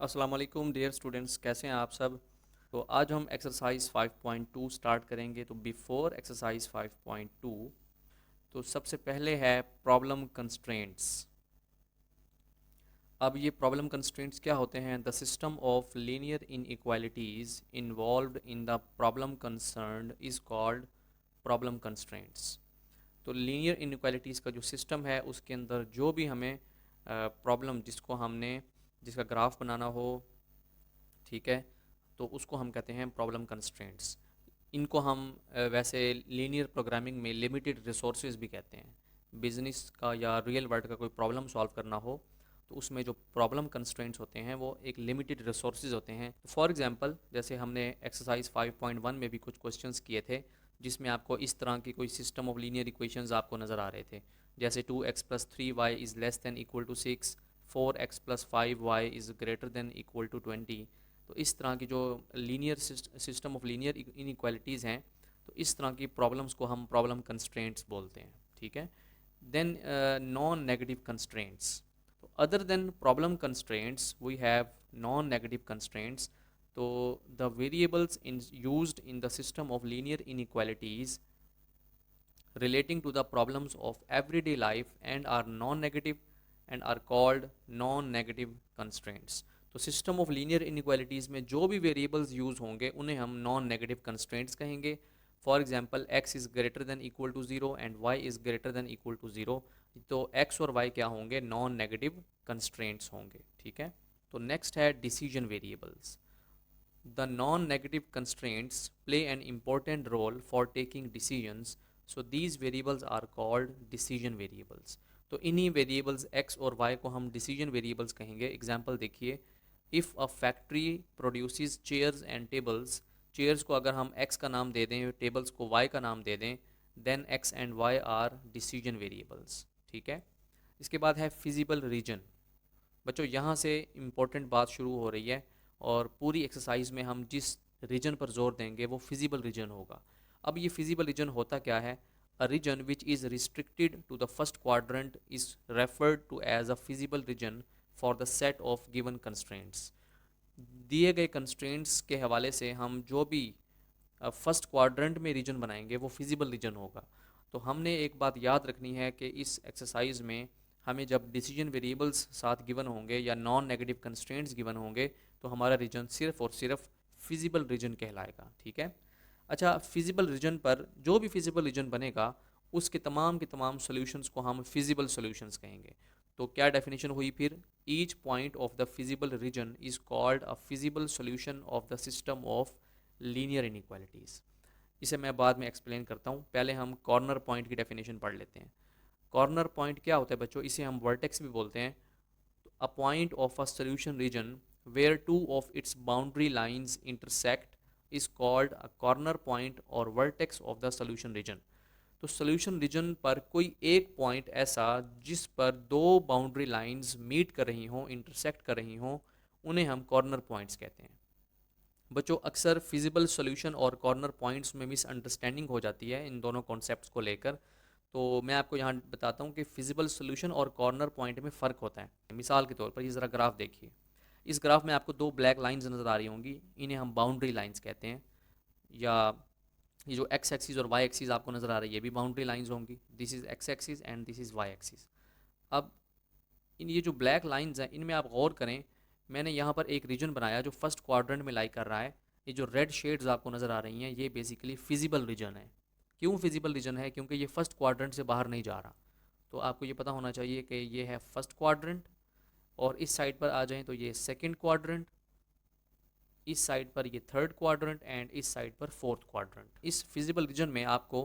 अस्सलाम वालेकुम dear students, कैसे हैं आप सब। तो आज हम एक्सरसाइज 5.2 स्टार्ट करेंगे। तो बिफोर एक्सरसाइज 5.2 तो सबसे पहले है प्रॉब्लम कंस्ट्रेंट्स। अब ये प्रॉब्लम कंस्ट्रेंट्स क्या होते हैं? The system of linear inequalities involved in the problem concerned is called problem constraints. तो लीनियर इनइक्वालिटीज़ का जो सिस्टम है उसके अंदर जो भी हमें प्रॉब्लम जिसका ग्राफ बनाना हो, ठीक है, तो उसको हम कहते हैं प्रॉब्लम कंस्ट्रेंट्स। इनको हम वैसे लीनियर प्रोग्रामिंग में लिमिटेड रिसोर्सेज भी कहते हैं। बिजनेस का या रियल वर्ल्ड का कोई प्रॉब्लम सॉल्व करना हो तो उसमें जो प्रॉब्लम कंस्ट्रेंट्स होते हैं वो एक लिमिटेड रिसोर्सेज होते हैं। फॉर एग्जांपल, जैसे हमने एक्सरसाइज 5.1 में भी कुछ क्वेश्चंस किए थे जिसमें आपको इस तरह की कोई सिस्टम ऑफ लीनियर इक्वेशंस आपको नज़र आ रहे थे, जैसे 2x+3y is less than equal to 6, 4x+5y is greater than equal to 20। तो इस तरह की जो linear system of linear inequalities हैं, तो इस तरह की प्रॉब्लम्स को हम प्रॉब्लम कंस्ट्रेंट्स बोलते हैं, ठीक है। Then non negative constraints. तो other than problem constraints we have non negative constraints. तो the variables in used in the system of linear inequalities relating to the problems of everyday life and are non-negative and are called non-negative constraints। तो system of linear inequalities में जो भी variables use होंगे उन्हें हम non negative constraints कहेंगे। For example, x is greater than equal to zero and y is greater than equal to zero. तो x और y क्या होंगे? नॉन नेगेटिव कंस्ट्रेंट्स होंगे, ठीक है। तो नेक्स्ट है decision variables. The non-negative constraints play an important role for taking decisions, so these variables are called decision variables। तो इन्हीं वेरिएबल्स x और y को हम डिसीजन वेरिएबल्स कहेंगे। एग्जांपल देखिए, if a factory produces chairs and tables, chairs को अगर हम x का नाम दे दें, टेबल्स को y का नाम दे दें, then x and y are decision variables, ठीक है। इसके बाद है फिजिबल रीजन। बच्चों, यहाँ से इम्पोर्टेंट बात शुरू हो रही है और पूरी एक्सरसाइज में हम जिस रीजन पर जोर देंगे वो फिजिबल रीजन होगा। अब ये फिजिबल रीजन होता क्या है? A region which is restricted to the first quadrant is referred to as a feasible region for the set of given constraints. दिए गए कंस्ट्रेंट्स के हवाले से हम जो भी फर्स्ट क्वाड्रेंट में रीजन बनाएंगे वो फिजिबल रीजन होगा। तो हमने एक बात याद रखनी है कि इस एक्सरसाइज में हमें जब डिसीजन वेरिएबल्स साथ गिवन होंगे या नॉन नेगेटिव कंस्ट्रेंट्स गिवन होंगे तो हमारा रीजन सिर्फ और सिर्फ फिजिबल रीजन कहलाएगा, ठीक है। अच्छा, फिजिबल रीजन पर जो भी फिजिबल रीजन बनेगा उसके तमाम के तमाम सॉल्यूशंस को हम फिजिबल सॉल्यूशंस कहेंगे। तो क्या डेफिनेशन हुई फिर? Each point of the feasible region is called a feasible solution of the system of linear inequalities. इसे मैं बाद में एक्सप्लेन करता हूँ, पहले हम कॉर्नर पॉइंट की डेफिनेशन पढ़ लेते हैं। कॉर्नर पॉइंट क्या होता है बच्चों? इसे हम वर्टेक्स भी बोलते हैं। A point of a solution region where two of its boundary lines intersect is called a corner point और vertex of the solution region. तो सॉल्यूशन रीजन पर कोई एक पॉइंट ऐसा जिस पर दो बाउंड्री लाइंस मीट कर रही हों, इंटरसेक्ट कर रही हों, उन्हें हम कॉर्नर पॉइंट्स कहते हैं। बच्चों, अक्सर फिजिबल सॉल्यूशन और कॉर्नर पॉइंट्स में मिसअंडरस्टैंडिंग हो जाती है इन दोनों कॉन्सेप्ट्स को लेकर। तो मैं आपको यहाँ बताता हूँ कि फिजिबल सॉल्यूशन और कॉर्नर पॉइंट में फ़र्क होता है। मिसाल के तौर पर ये ज़रा ग्राफ देखिए। इस ग्राफ में आपको दो ब्लैक लाइंस नज़र आ रही होंगी, इन्हें हम बाउंड्री लाइंस कहते हैं। या ये जो एक्स एक्सिस और वाई एक्सिस आपको नज़र आ रही है, ये भी बाउंड्री लाइंस होंगी। This is x axis and this is why axis. अब इन ये जो ब्लैक लाइंस हैं इनमें आप गौर करें, मैंने यहाँ पर एक रीजन बनाया जो फर्स्ट क्वाड्रेंट में लाई कर रहा है। ये जो रेड शेड्स आपको नज़र आ रही हैं ये बेसिकली फिजिबल रीजन है। क्यों फिजिबल रीजन है? क्योंकि ये फर्स्ट क्वाड्रेंट से बाहर नहीं जा रहा। तो आपको ये पता होना चाहिए कि ये है फर्स्ट क्वाड्रेंट, और इस साइड पर आ जाएं तो ये सेकंड क्वाड्रेंट, इस साइड पर ये थर्ड क्वाड्रेंट एंड इस साइड पर फोर्थ क्वाड्रेंट। इस फिजिबल रीजन में आपको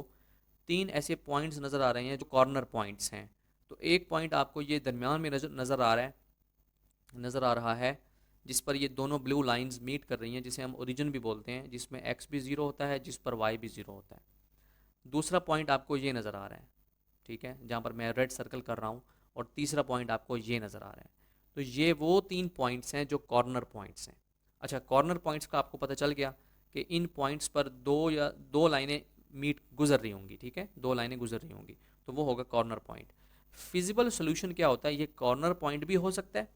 तीन ऐसे पॉइंट्स नज़र आ रहे हैं जो कॉर्नर पॉइंट्स हैं। तो एक पॉइंट आपको ये दरमियान में नज़र आ रहा है जिस पर ये दोनों ब्लू लाइंस मीट कर रही हैं, जिसे हम ओरिजिन भी बोलते हैं, जिसमें एक्स भी ज़ीरो होता है, जिस पर वाई भी ज़ीरो होता है। दूसरा पॉइंट आपको ये नज़र आ रहा है, ठीक है, जहाँ पर मैं रेड सर्कल कर रहा हूँ। और तीसरा पॉइंट आपको ये नज़र आ रहा है। तो ये वो तीन पॉइंट्स हैं जो कॉर्नर पॉइंट्स हैं। अच्छा, कॉर्नर पॉइंट्स का आपको पता चल गया कि इन पॉइंट्स पर दो लाइनें मीट गुजर रही होंगी, ठीक है, दो लाइनें गुजर रही होंगी, तो वो होगा कॉर्नर पॉइंट। फिजिबल सोल्यूशन क्या होता है? ये कॉर्नर पॉइंट भी हो सकता है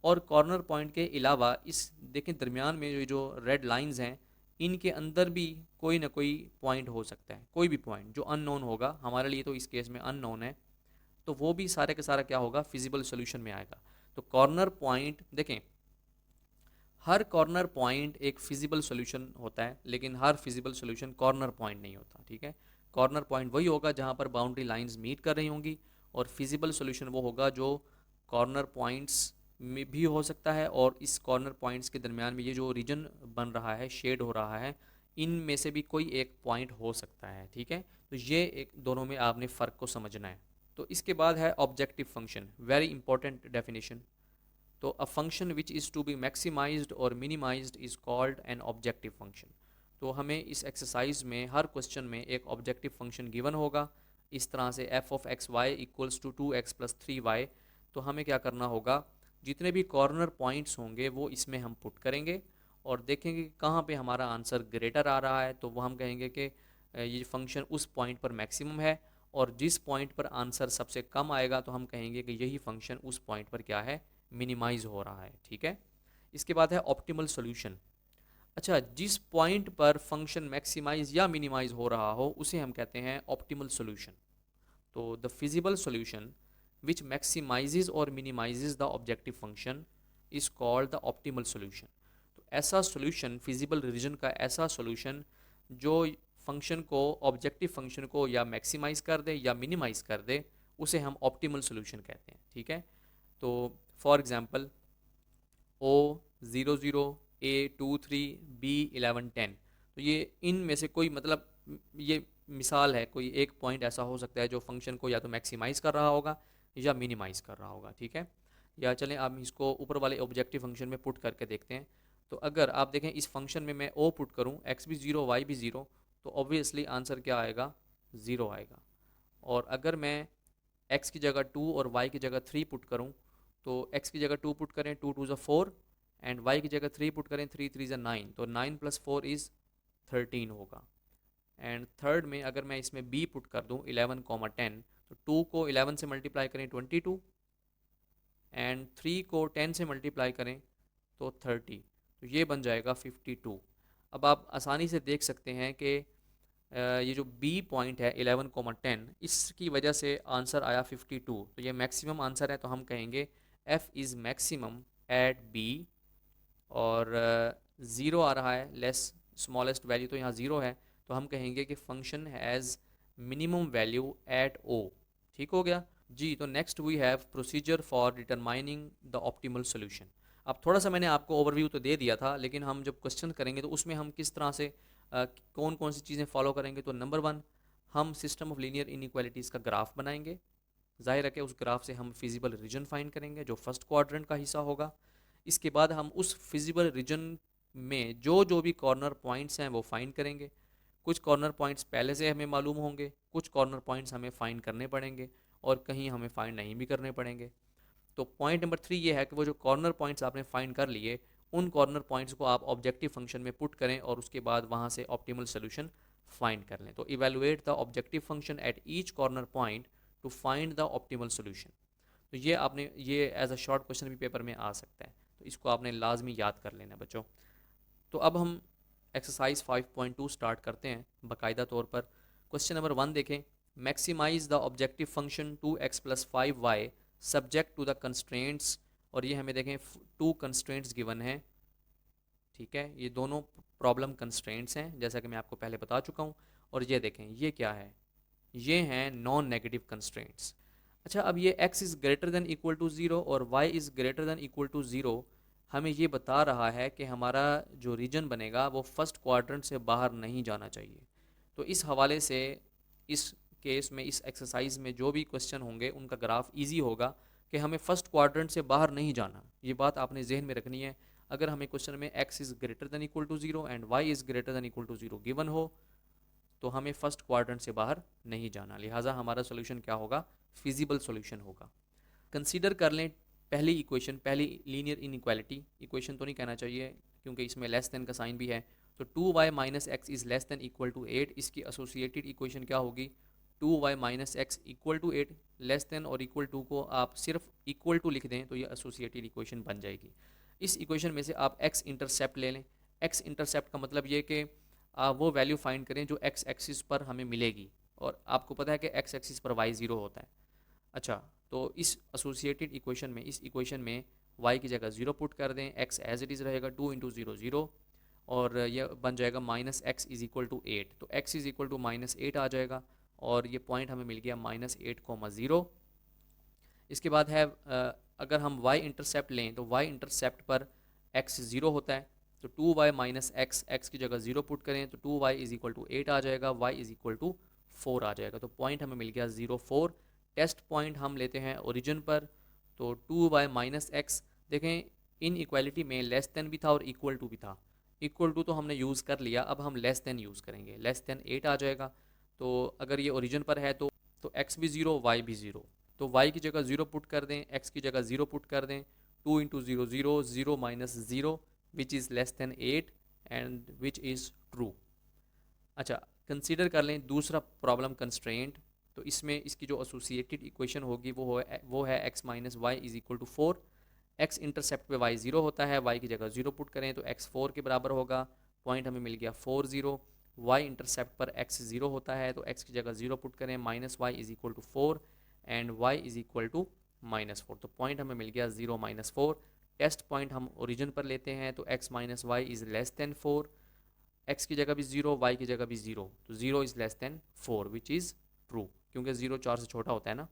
और कॉर्नर पॉइंट के अलावा इस देखें दरमियान में जो जो रेड लाइंस हैं इनके अंदर भी कोई ना कोई पॉइंट हो सकता है, कोई भी पॉइंट जो अननोन होगा, हमारे लिए तो इस केस में अननोन है, तो वो भी सारे का सारा क्या होगा, फिजिबल सोल्यूशन में आएगा। तो कॉर्नर पॉइंट देखें, हर कॉर्नर पॉइंट एक फिजिबल सोल्यूशन होता है, लेकिन हर फिजिबल सोल्यूशन कॉर्नर पॉइंट नहीं होता, ठीक है। कॉर्नर पॉइंट वही होगा जहाँ पर बाउंड्री लाइंस मीट कर रही होंगी, और फिजिबल सोल्यूशन वो होगा जो कॉर्नर पॉइंट्स में भी हो सकता है, और इस कॉर्नर पॉइंट्स के दरमियान में ये जो रीजन बन रहा है, शेड हो रहा है, इन में से भी कोई एक पॉइंट हो सकता है, ठीक है। तो ये एक दोनों में आपने फ़र्क को समझना है। तो इसके बाद है objective function, very important definition. तो a function which is to be maximised और minimised is called an objective function. तो हमें इस एक्सरसाइज में हर क्वेश्चन में एक ऑब्जेक्टिव फंक्शन गिवन होगा, इस तरह से F of x Y equals to 2x + 3y। तो हमें क्या करना होगा, जितने भी कॉर्नर पॉइंट्स होंगे वो इसमें हम पुट करेंगे, और देखेंगे कि कहाँ पे हमारा आंसर ग्रेटर आ रहा है, तो वो हम कहेंगे कि ये फंक्शन उस पॉइंट पर मैक्सिमम है, और जिस पॉइंट पर आंसर सबसे कम आएगा तो हम कहेंगे कि यही फंक्शन उस पॉइंट पर क्या है, मिनिमाइज हो रहा है, ठीक है। इसके बाद है ऑप्टिमल सॉल्यूशन। अच्छा, जिस पॉइंट पर फंक्शन मैक्सिमाइज या मिनिमाइज हो रहा हो उसे हम कहते हैं ऑप्टिमल सॉल्यूशन। तो द फिजिबल सॉल्यूशन विच मैक्सिमाइजेज और minimises the objective function is called the optimal solution. तो ऐसा सॉल्यूशन, फिजिबल रीजन का ऐसा सॉल्यूशन जो फंक्शन को, ऑब्जेक्टिव फंक्शन को या मैक्सिमाइज कर दे या मिनिमाइज कर दे, उसे हम ऑप्टिमल सॉल्यूशन कहते हैं, ठीक है। तो for example O00, A23, B1110, तो ये इनमें से कोई मतलब ये मिसाल है, कोई एक पॉइंट ऐसा हो सकता है जो फंक्शन को या तो मैक्सिमाइज कर रहा होगा या मिनिमाइज कर रहा होगा, ठीक है। या चलें आप इसको ऊपर वाले ऑब्जेक्टिव फंक्शन में पुट करके देखते हैं। तो अगर आप देखें इस फंक्शन में मैं O पुट करूं, x भी ज़ीरो वाई भी ज़ीरो, तो ऑब्वियसली आंसर क्या आएगा, ज़ीरो आएगा। और अगर मैं x की जगह 2 और y की जगह 3 पुट करूं, तो x की जगह 2 पुट करें, 2 2 ज़ा 4, एंड y की जगह 3 पुट करें, 3 3 ज़ा 9, तो 9 + 4 इज़ 13 होगा। एंड थर्ड में अगर मैं इसमें b पुट कर दूं 11, 10, तो 2 को 11 से मल्टीप्लाई करें 22, एंड 3 को 10 से मल्टीप्लाई करें तो 30, तो ये बन जाएगा 52। अब आप आसानी से देख सकते हैं कि ये जो बी पॉइंट है 11, 10, इसकी वजह से आंसर आया 52, तो ये मैक्सिमम आंसर है, तो हम कहेंगे F is maximum at B. और ज़ीरो आ रहा है, लेस स्मॉलेस्ट वैल्यू तो यहाँ ज़ीरो है, तो हम कहेंगे कि function has minimum value at O. ठीक हो गया जी। तो next we have procedure for determining the optimal solution. अब थोड़ा सा मैंने आपको ओवरव्यू तो दे दिया था, लेकिन हम जब क्वेश्चन करेंगे तो उसमें हम किस तरह से कौन कौन सी चीज़ें फॉलो करेंगे। तो नंबर 1, हम सिस्टम ऑफ लीनियर इनइक्वालिटीज़ का ग्राफ बनाएंगे। जाहिर है कि उस ग्राफ से हम फिजिबल रीजन फाइंड करेंगे जो फर्स्ट क्वाड्रेंट का हिस्सा होगा। इसके बाद हम उस फिजिबल रीजन में जो जो भी कॉर्नर पॉइंट्स हैं वो फाइंड करेंगे। कुछ कॉर्नर पॉइंट्स पहले से हमें मालूम होंगे, कुछ कॉर्नर पॉइंट्स हमें फाइंड करने पड़ेंगे, और कहीं हमें फाइंड नहीं भी करने पड़ेंगे। तो पॉइंट नंबर 3 ये है कि वो जो कॉर्नर पॉइंट्स आपने फाइंड कर लिए, उन कॉर्नर पॉइंट्स को आप ऑब्जेक्टिव फंक्शन में पुट करें, और उसके बाद वहाँ से ऑप्टिमल सोल्यूशन फाइंड कर लें। तो evaluate the objective function at each corner point two find the optimal solution. तो ये आपने, ये एज अ शॉर्ट क्वेश्चन भी पेपर में आ सकता है, तो इसको आपने लाजमी याद कर लेना बच्चों। तो अब हम एक्सरसाइज 5.2 स्टार्ट करते हैं बाकायदा तौर पर। क्वेश्चन नंबर 1 देखें, maximize the objective function 2x + 5y subject to the constraints. और ये हमें देखें 2 कंस्ट्रेंट्स गिवन हैं, ठीक है। ये दोनों प्रॉब्लम कंस्ट्रेंट्स हैं जैसा कि मैं आपको पहले बता चुका हूँ। और ये देखें ये क्या है, ये हैं नॉन नेगेटिव कंस्ट्रेंट्स। अच्छा, अब ये x is greater than equal to zero और y is greater than equal to zero हमें ये बता रहा है कि हमारा जो रीजन बनेगा वो फर्स्ट क्वाड्रेंट से बाहर नहीं जाना चाहिए। तो इस हवाले से इस केस में, इस एक्सरसाइज में जो भी क्वेश्चन होंगे उनका ग्राफ इजी होगा कि हमें फर्स्ट क्वाड्रेंट से बाहर नहीं जाना। ये बात आपने जहन में रखनी है। अगर हमें क्वेश्चन में x is greater than equal to zero and y is greater than equal to zero given हो, तो हमें फर्स्ट क्वाड्रेंट से बाहर नहीं जाना, लिहाजा हमारा सोल्यूशन क्या होगा, फिजिबल सोल्यूशन होगा। कंसीडर कर लें पहली इक्वेशन, पहली लीनियर इनइक्वालिटी, इक्वेशन तो नहीं कहना चाहिए क्योंकि इसमें लेस देन का साइन भी है। तो 2y - x is less than equal to 8, इसकी एसोसिएटेड इक्वेशन क्या होगी, 2y minus x equal to 8, less than और इक्वल टू को आप सिर्फ इक्वल टू लिख दें तो ये एसोसिएटेड इक्वेशन बन जाएगी। इस इक्वेशन में से आप x इंटरसेप्ट ले लें। x इंटरसेप्ट का मतलब ये कि आप वो वैल्यू फाइंड करें जो x एक्सिस पर हमें मिलेगी, और आपको पता है कि x एक्सिस पर y ज़ीरो होता है। अच्छा, तो इस एसोसिएटेड इक्वेशन में, इस इक्वेशन में y की जगह ज़ीरो पुट कर दें, x एज इट इज़ रहेगा 2 इंटू ज़ीरो ज़ीरो, और यह बन जाएगा minus X is equal to 8, तो x is equal to minus 8 आ जाएगा, और ये पॉइंट हमें मिल गया माइनस 8,0। इसके बाद है अगर हम y इंटरसेप्ट लें तो y इंटरसेप्ट पर x ज़ीरो होता है, तो 2y माइनस एक्स, एक्स की जगह ज़ीरो पुट करें तो 2y इज इक्वल टू 8 आ जाएगा, y इज इक्वल टू 4 आ जाएगा, तो पॉइंट हमें मिल गया 0,4। टेस्ट पॉइंट हम लेते हैं ओरिजिन पर, तो 2y माइनस एक्स, देखें इन इक्वालिटी में लेस देन भी था और इक्वल टू भी था। इक्वल टू तो हमने यूज़ कर लिया, अब हम लेस देन यूज़ करेंगे, लेस देन 8 आ जाएगा। तो अगर ये ओरिजिन पर है तो x भी ज़ीरो, y भी ज़ीरो, तो y की जगह ज़ीरो पुट कर दें, x की जगह ज़ीरो पुट कर दें, 2 into zero zero, zero minus zero, which is less then 8 and which is true. अच्छा, कंसीडर कर लें दूसरा प्रॉब्लम कंस्ट्रेंट, तो इसमें इसकी जो एसोसिएटेड इक्वेशन होगी वो है x minus Y is equal to 4। x intercept पे y ज़ीरो होता है, y की जगह ज़ीरो पुट करें तो x 4 के बराबर होगा, पॉइंट हमें मिल गया 4 0। y इंटरसेप्ट पर x ज़ीरो होता है तो x की जगह ज़ीरो पुट करें, minus Y is equal to 4 and y is equal to minus 4, तो पॉइंट हमें मिल गया 0 माइनस 4। टेस्ट पॉइंट हम ओरिजिन पर लेते हैं तो x minus y is less than 4, x की जगह भी ज़ीरो, y की जगह भी ज़ीरो, तो 0 is less than 4 which is true, क्योंकि 0 4 से छोटा होता है ना।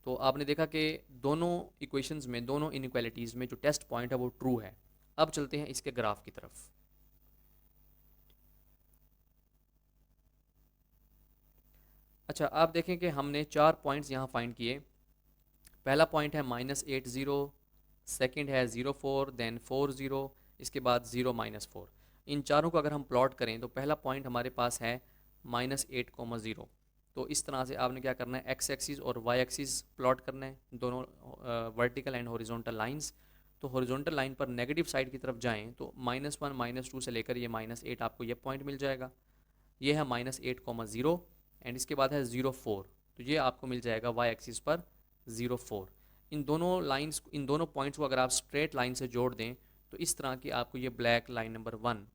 तो आपने देखा कि दोनों इक्वेशंस में, दोनों इनइक्वालिटीज़ में जो टेस्ट पॉइंट है वो ट्रू है। अब चलते हैं इसके ग्राफ की तरफ। अच्छा, आप देखें कि हमने 4 पॉइंट्स यहाँ फाइंड किए। पहला पॉइंट है -8 0, सेकंड है 0 4, देन 4 0, इसके बाद 0 -4। इन चारों को अगर हम प्लॉट करें तो पहला पॉइंट हमारे पास है -8,0। तो इस तरह से आपने क्या करना है, एक्स एक्सिस और वाई एक्सिस प्लॉट करना है, दोनों वर्टिकल एंड हॉरिजॉन्टल लाइंस। तो हॉरिजॉन्टल लाइन पर नेगेटिव साइड की तरफ जाएं तो -1 -2 से लेकर ये -8 आपको ये पॉइंट मिल जाएगा। ये है -8,0 एंड इसके बाद है 0 4, तो ये आपको मिल जाएगा वाई एक्सिस पर 0 4। इन दोनों लाइंस, इन दोनों पॉइंट्स को अगर आप स्ट्रेट लाइन से जोड़ दें तो इस तरह की आपको ये ब्लैक लाइन नंबर 1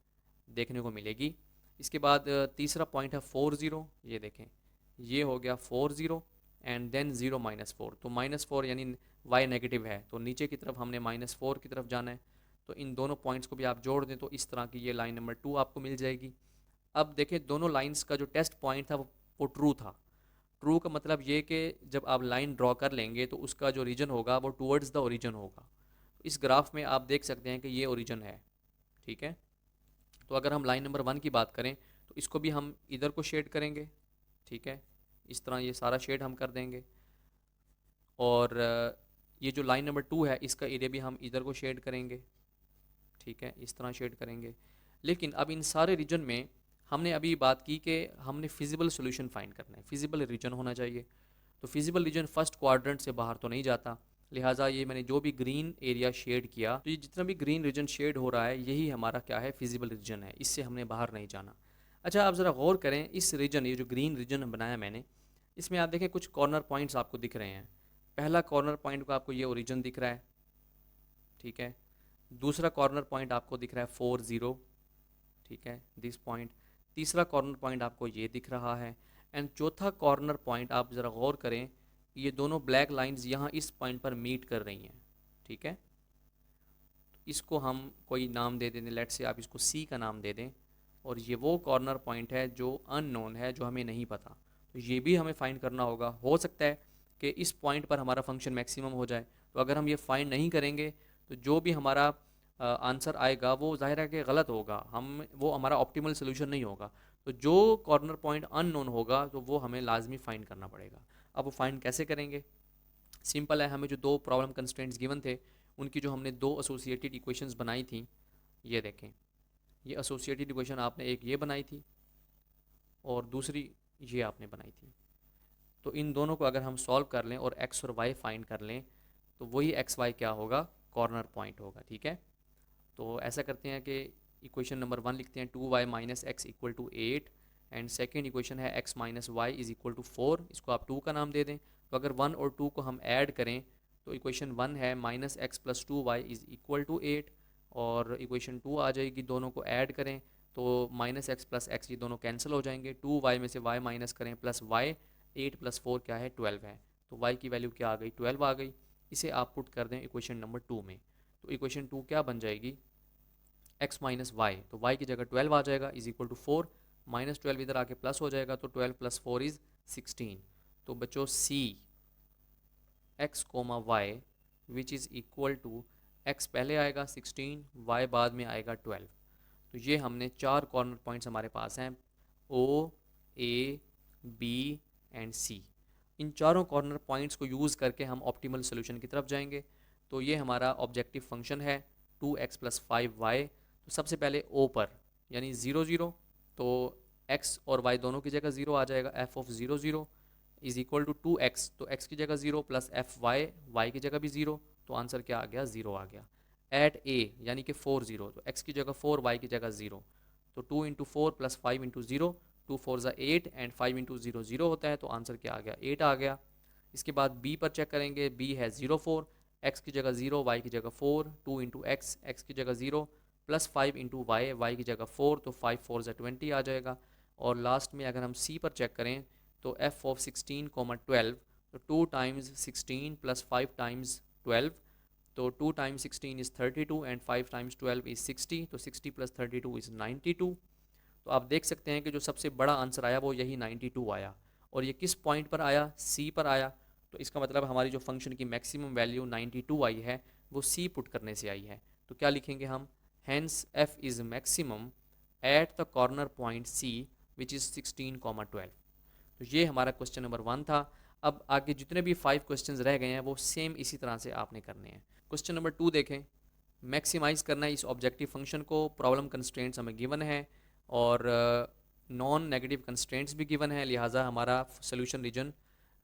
देखने को मिलेगी। इसके बाद तीसरा पॉइंट है 4 0, ये देखें ये हो गया 4 0 एंड देन 0 -4, तो -4 यानी वाई नेगेटिव है तो नीचे की तरफ हमने -4 की तरफ जाना है। तो इन दोनों पॉइंट्स को भी आप जोड़ दें तो इस तरह की ये लाइन नंबर 2 आपको मिल जाएगी। अब देखें दोनों लाइंस का जो टेस्ट पॉइंट था वो ट्रू था। ट्रू का मतलब ये कि जब आप लाइन ड्रॉ कर लेंगे तो उसका जो रीजन होगा वो टूवर्ड्स द ओरिजिन होगा। इस ग्राफ में आप देख सकते हैं कि ये ओरिजिन है, ठीक है। तो अगर हम लाइन नंबर 1 की बात करें तो इसको भी हम इधर को शेड करेंगे, ठीक है, इस तरह ये सारा शेड हम कर देंगे। और ये जो लाइन नंबर 2 है इसका एरिया भी हम इधर को शेड करेंगे, ठीक है, इस तरह शेड करेंगे। लेकिन अब इन सारे रीजन में हमने अभी बात की कि हमने फिजिबल सोल्यूशन फाइंड करना है, फिजिबल रीजन होना चाहिए। तो फिजिबल रीजन फर्स्ट क्वाड्रेंट से बाहर तो नहीं जाता, लिहाजा ये मैंने जो भी ग्रीन एरिया शेड किया, तो ये जितना भी ग्रीन रीजन शेड हो रहा है यही हमारा क्या है, फिजिबल रीजन है, इससे हमने बाहर नहीं जाना। अच्छा, आप ज़रा गौर करें इस रीजन, ये जो ग्रीन रीजन बनाया मैंने, इसमें आप देखें कुछ कॉर्नर पॉइंट्स आपको दिख रहे हैं। पहला कॉर्नर पॉइंट को आपको ये ओरिजिन दिख रहा है, ठीक है। दूसरा कॉर्नर पॉइंट आपको दिख रहा है 4 0, ठीक है, दिस पॉइंट। तीसरा कॉर्नर पॉइंट आपको ये दिख रहा है एंड चौथा कॉर्नर पॉइंट आप ज़रा गौर करें, ये दोनों ब्लैक लाइंस यहाँ इस पॉइंट पर मीट कर रही हैं, ठीक है। इसको हम कोई नाम दे दें, लेट से आप इसको सी का नाम दे दें, और ये वो कॉर्नर पॉइंट है जो अननोन है, जो हमें नहीं पता। तो ये भी हमें फाइंड करना होगा। हो सकता है कि इस पॉइंट पर हमारा फंक्शन मैक्सिमम हो जाए, तो अगर हम ये फाइंड नहीं करेंगे तो जो भी हमारा आंसर आएगा वो ज़ाहिर है कि गलत होगा, हम वो हमारा ऑप्टिमल सोल्यूशन नहीं होगा। तो जो कॉर्नर पॉइंट अननोन होगा तो वो हमें लाजमी फाइंड करना पड़ेगा। अब वो फाइंड कैसे करेंगे? सिंपल है, हमें जो दो प्रॉब्लम कंस्ट्रेंट्स गिवन थे उनकी जो हमने दो एसोसिएटेड इक्वेशंस बनाई थी, ये देखें, ये एसोसिएटेड इक्वेशन आपने एक ये बनाई थी और दूसरी ये आपने बनाई थी। तो इन दोनों को अगर हम सॉल्व कर लें और एक्स और वाई फाइंड कर लें तो वही एक्स वाई क्या होगा, कॉर्नर पॉइंट होगा, ठीक है। तो ऐसा करते हैं कि इक्वेशन नंबर 1 लिखते हैं, 2y minus x equal to 8 and second equation है x minus Y is equal to 4, इसको आप 2 का नाम दे दें। तो अगर 1 और 2 को हम ऐड करें तो इक्वेशन 1 है minus x plus 2 y is equal to 8, और इक्वेशन 2 आ जाएगी, दोनों को ऐड करें तो माइनस एक्स प्लस एक्स ये दोनों कैंसिल हो जाएंगे, 2y में से y माइनस करें प्लस y, 8 प्लस 4 क्या है 12 है, तो y की वैल्यू क्या आ गई 12 आ गई। इसे आप पुट कर दें इक्वेशन नंबर 2 में, तो इक्वेशन 2 क्या बन जाएगी x माइनस वाई, तो y की जगह 12 आ जाएगा इज इक्वल टू 4, माइनस 12 इधर आके प्लस हो जाएगा तो 12 प्लस 4 इज 16। तो बच्चों c x comma y which is equal to x पहले आएगा 16, y बाद में आएगा 12। तो ये हमने 4 कॉर्नर पॉइंट्स हमारे पास हैं O, A, B and C। इन चारों कॉर्नर पॉइंट्स को यूज़ करके हम ऑप्टिमल सोल्यूशन की तरफ जाएंगे। तो ये हमारा ऑब्जेक्टिव फंक्शन है 2x प्लस 5y। तो सबसे पहले O पर यानी 0 0, तो x और y दोनों की जगह 0 आ जाएगा, f of 0 0 is equal to 2x, तो x की जगह 0 प्लस एफ वाई, वाई की जगह भी 0, तो आंसर क्या आ गया 0 आ गया। एट a यानी कि 4 0, तो x की जगह 4, y की जगह 0, तो 2 इंटू 4 प्लस 5 इंटू 0, 2 4 ज़ा 8 एंड 5 इंटू 0 0 होता है, तो आंसर क्या आ गया 8 आ गया। इसके बाद b पर चेक करेंगे, b है 0 4, x की जगह 0, y की जगह 4, 2 इंटू एक्स, एक्स की जगह 0 प्लस 5 इंटू वाई, वाई की जगह 4, तो 5 4 ज़ा 20 आ जाएगा। और लास्ट में अगर हम c पर चेक करें तो f ऑफ 16 12, तो 2 टाइम्स 16 प्लस 5 टाइम्स 12, तो 2 times 16 is 32 and 5 times 12 is 60, तो 60 प्लस 32 इज़ 92। तो आप देख सकते हैं कि जो सबसे बड़ा आंसर आया वो यही 92 आया, और ये किस पॉइंट पर आया C पर आया। तो इसका मतलब हमारी जो फंक्शन की मैक्सिमम वैल्यू 92 आई है वो C पुट करने से आई है। तो क्या लिखेंगे हम, hence f is maximum at the corner point C which is 16 12। तो ये हमारा क्वेश्चन नंबर 1 था। अब आगे जितने भी 5 क्वेश्चंस रह गए हैं वो सेम इसी तरह से आपने करने हैं। क्वेश्चन नंबर 2 देखें, मैक्सिमाइज करना है इस ऑब्जेक्टिव फंक्शन को, प्रॉब्लम कंस्ट्रेंट्स हमें गिवन है और नॉन नेगेटिव कंस्ट्रेंट्स भी गिवन है, लिहाजा हमारा सोल्यूशन रीजन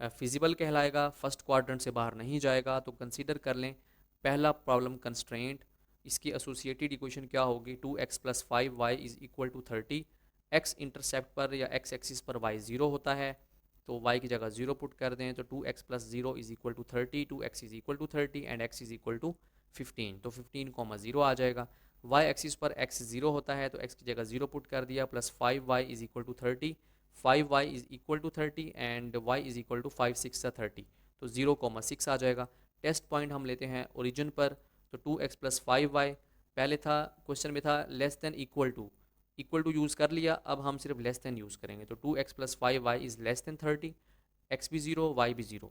फिजिबल कहलाएगा, फर्स्ट क्वाड्रेंट से बाहर नहीं जाएगा। तो कंसीडर कर लें पहला प्रॉब्लम कंस्ट्रेंट, इसकी एसोसिएटेड इक्वेशन क्या होगी 2x plus 5y is equal to 30। x intercept पर या x एक्सिस पर y 0 होता है, तो y की जगह 0 पुट कर दें, तो 2x plus 0 is equal to 30, 2x is equal to 30 and x is equal to 15, तो 15, 0 आ जाएगा। y एक्सिस पर x 0 होता है, तो x की जगह 0 पुट कर दिया, plus 5y is equal to 30, 5y is equal to 30 and y is equal to 5 6 30, तो 0, 6 आ जाएगा। टेस्ट पॉइंट हम लेते हैं ओरिजिन पर, तो 2x प्लस 5y पहले था क्वेश्चन में था less than equal to use कर लिया, अब हम सिर्फ लेस देन यूज़ करेंगे, तो 2x plus 5y is less then 30, x भी 0 y भी 0,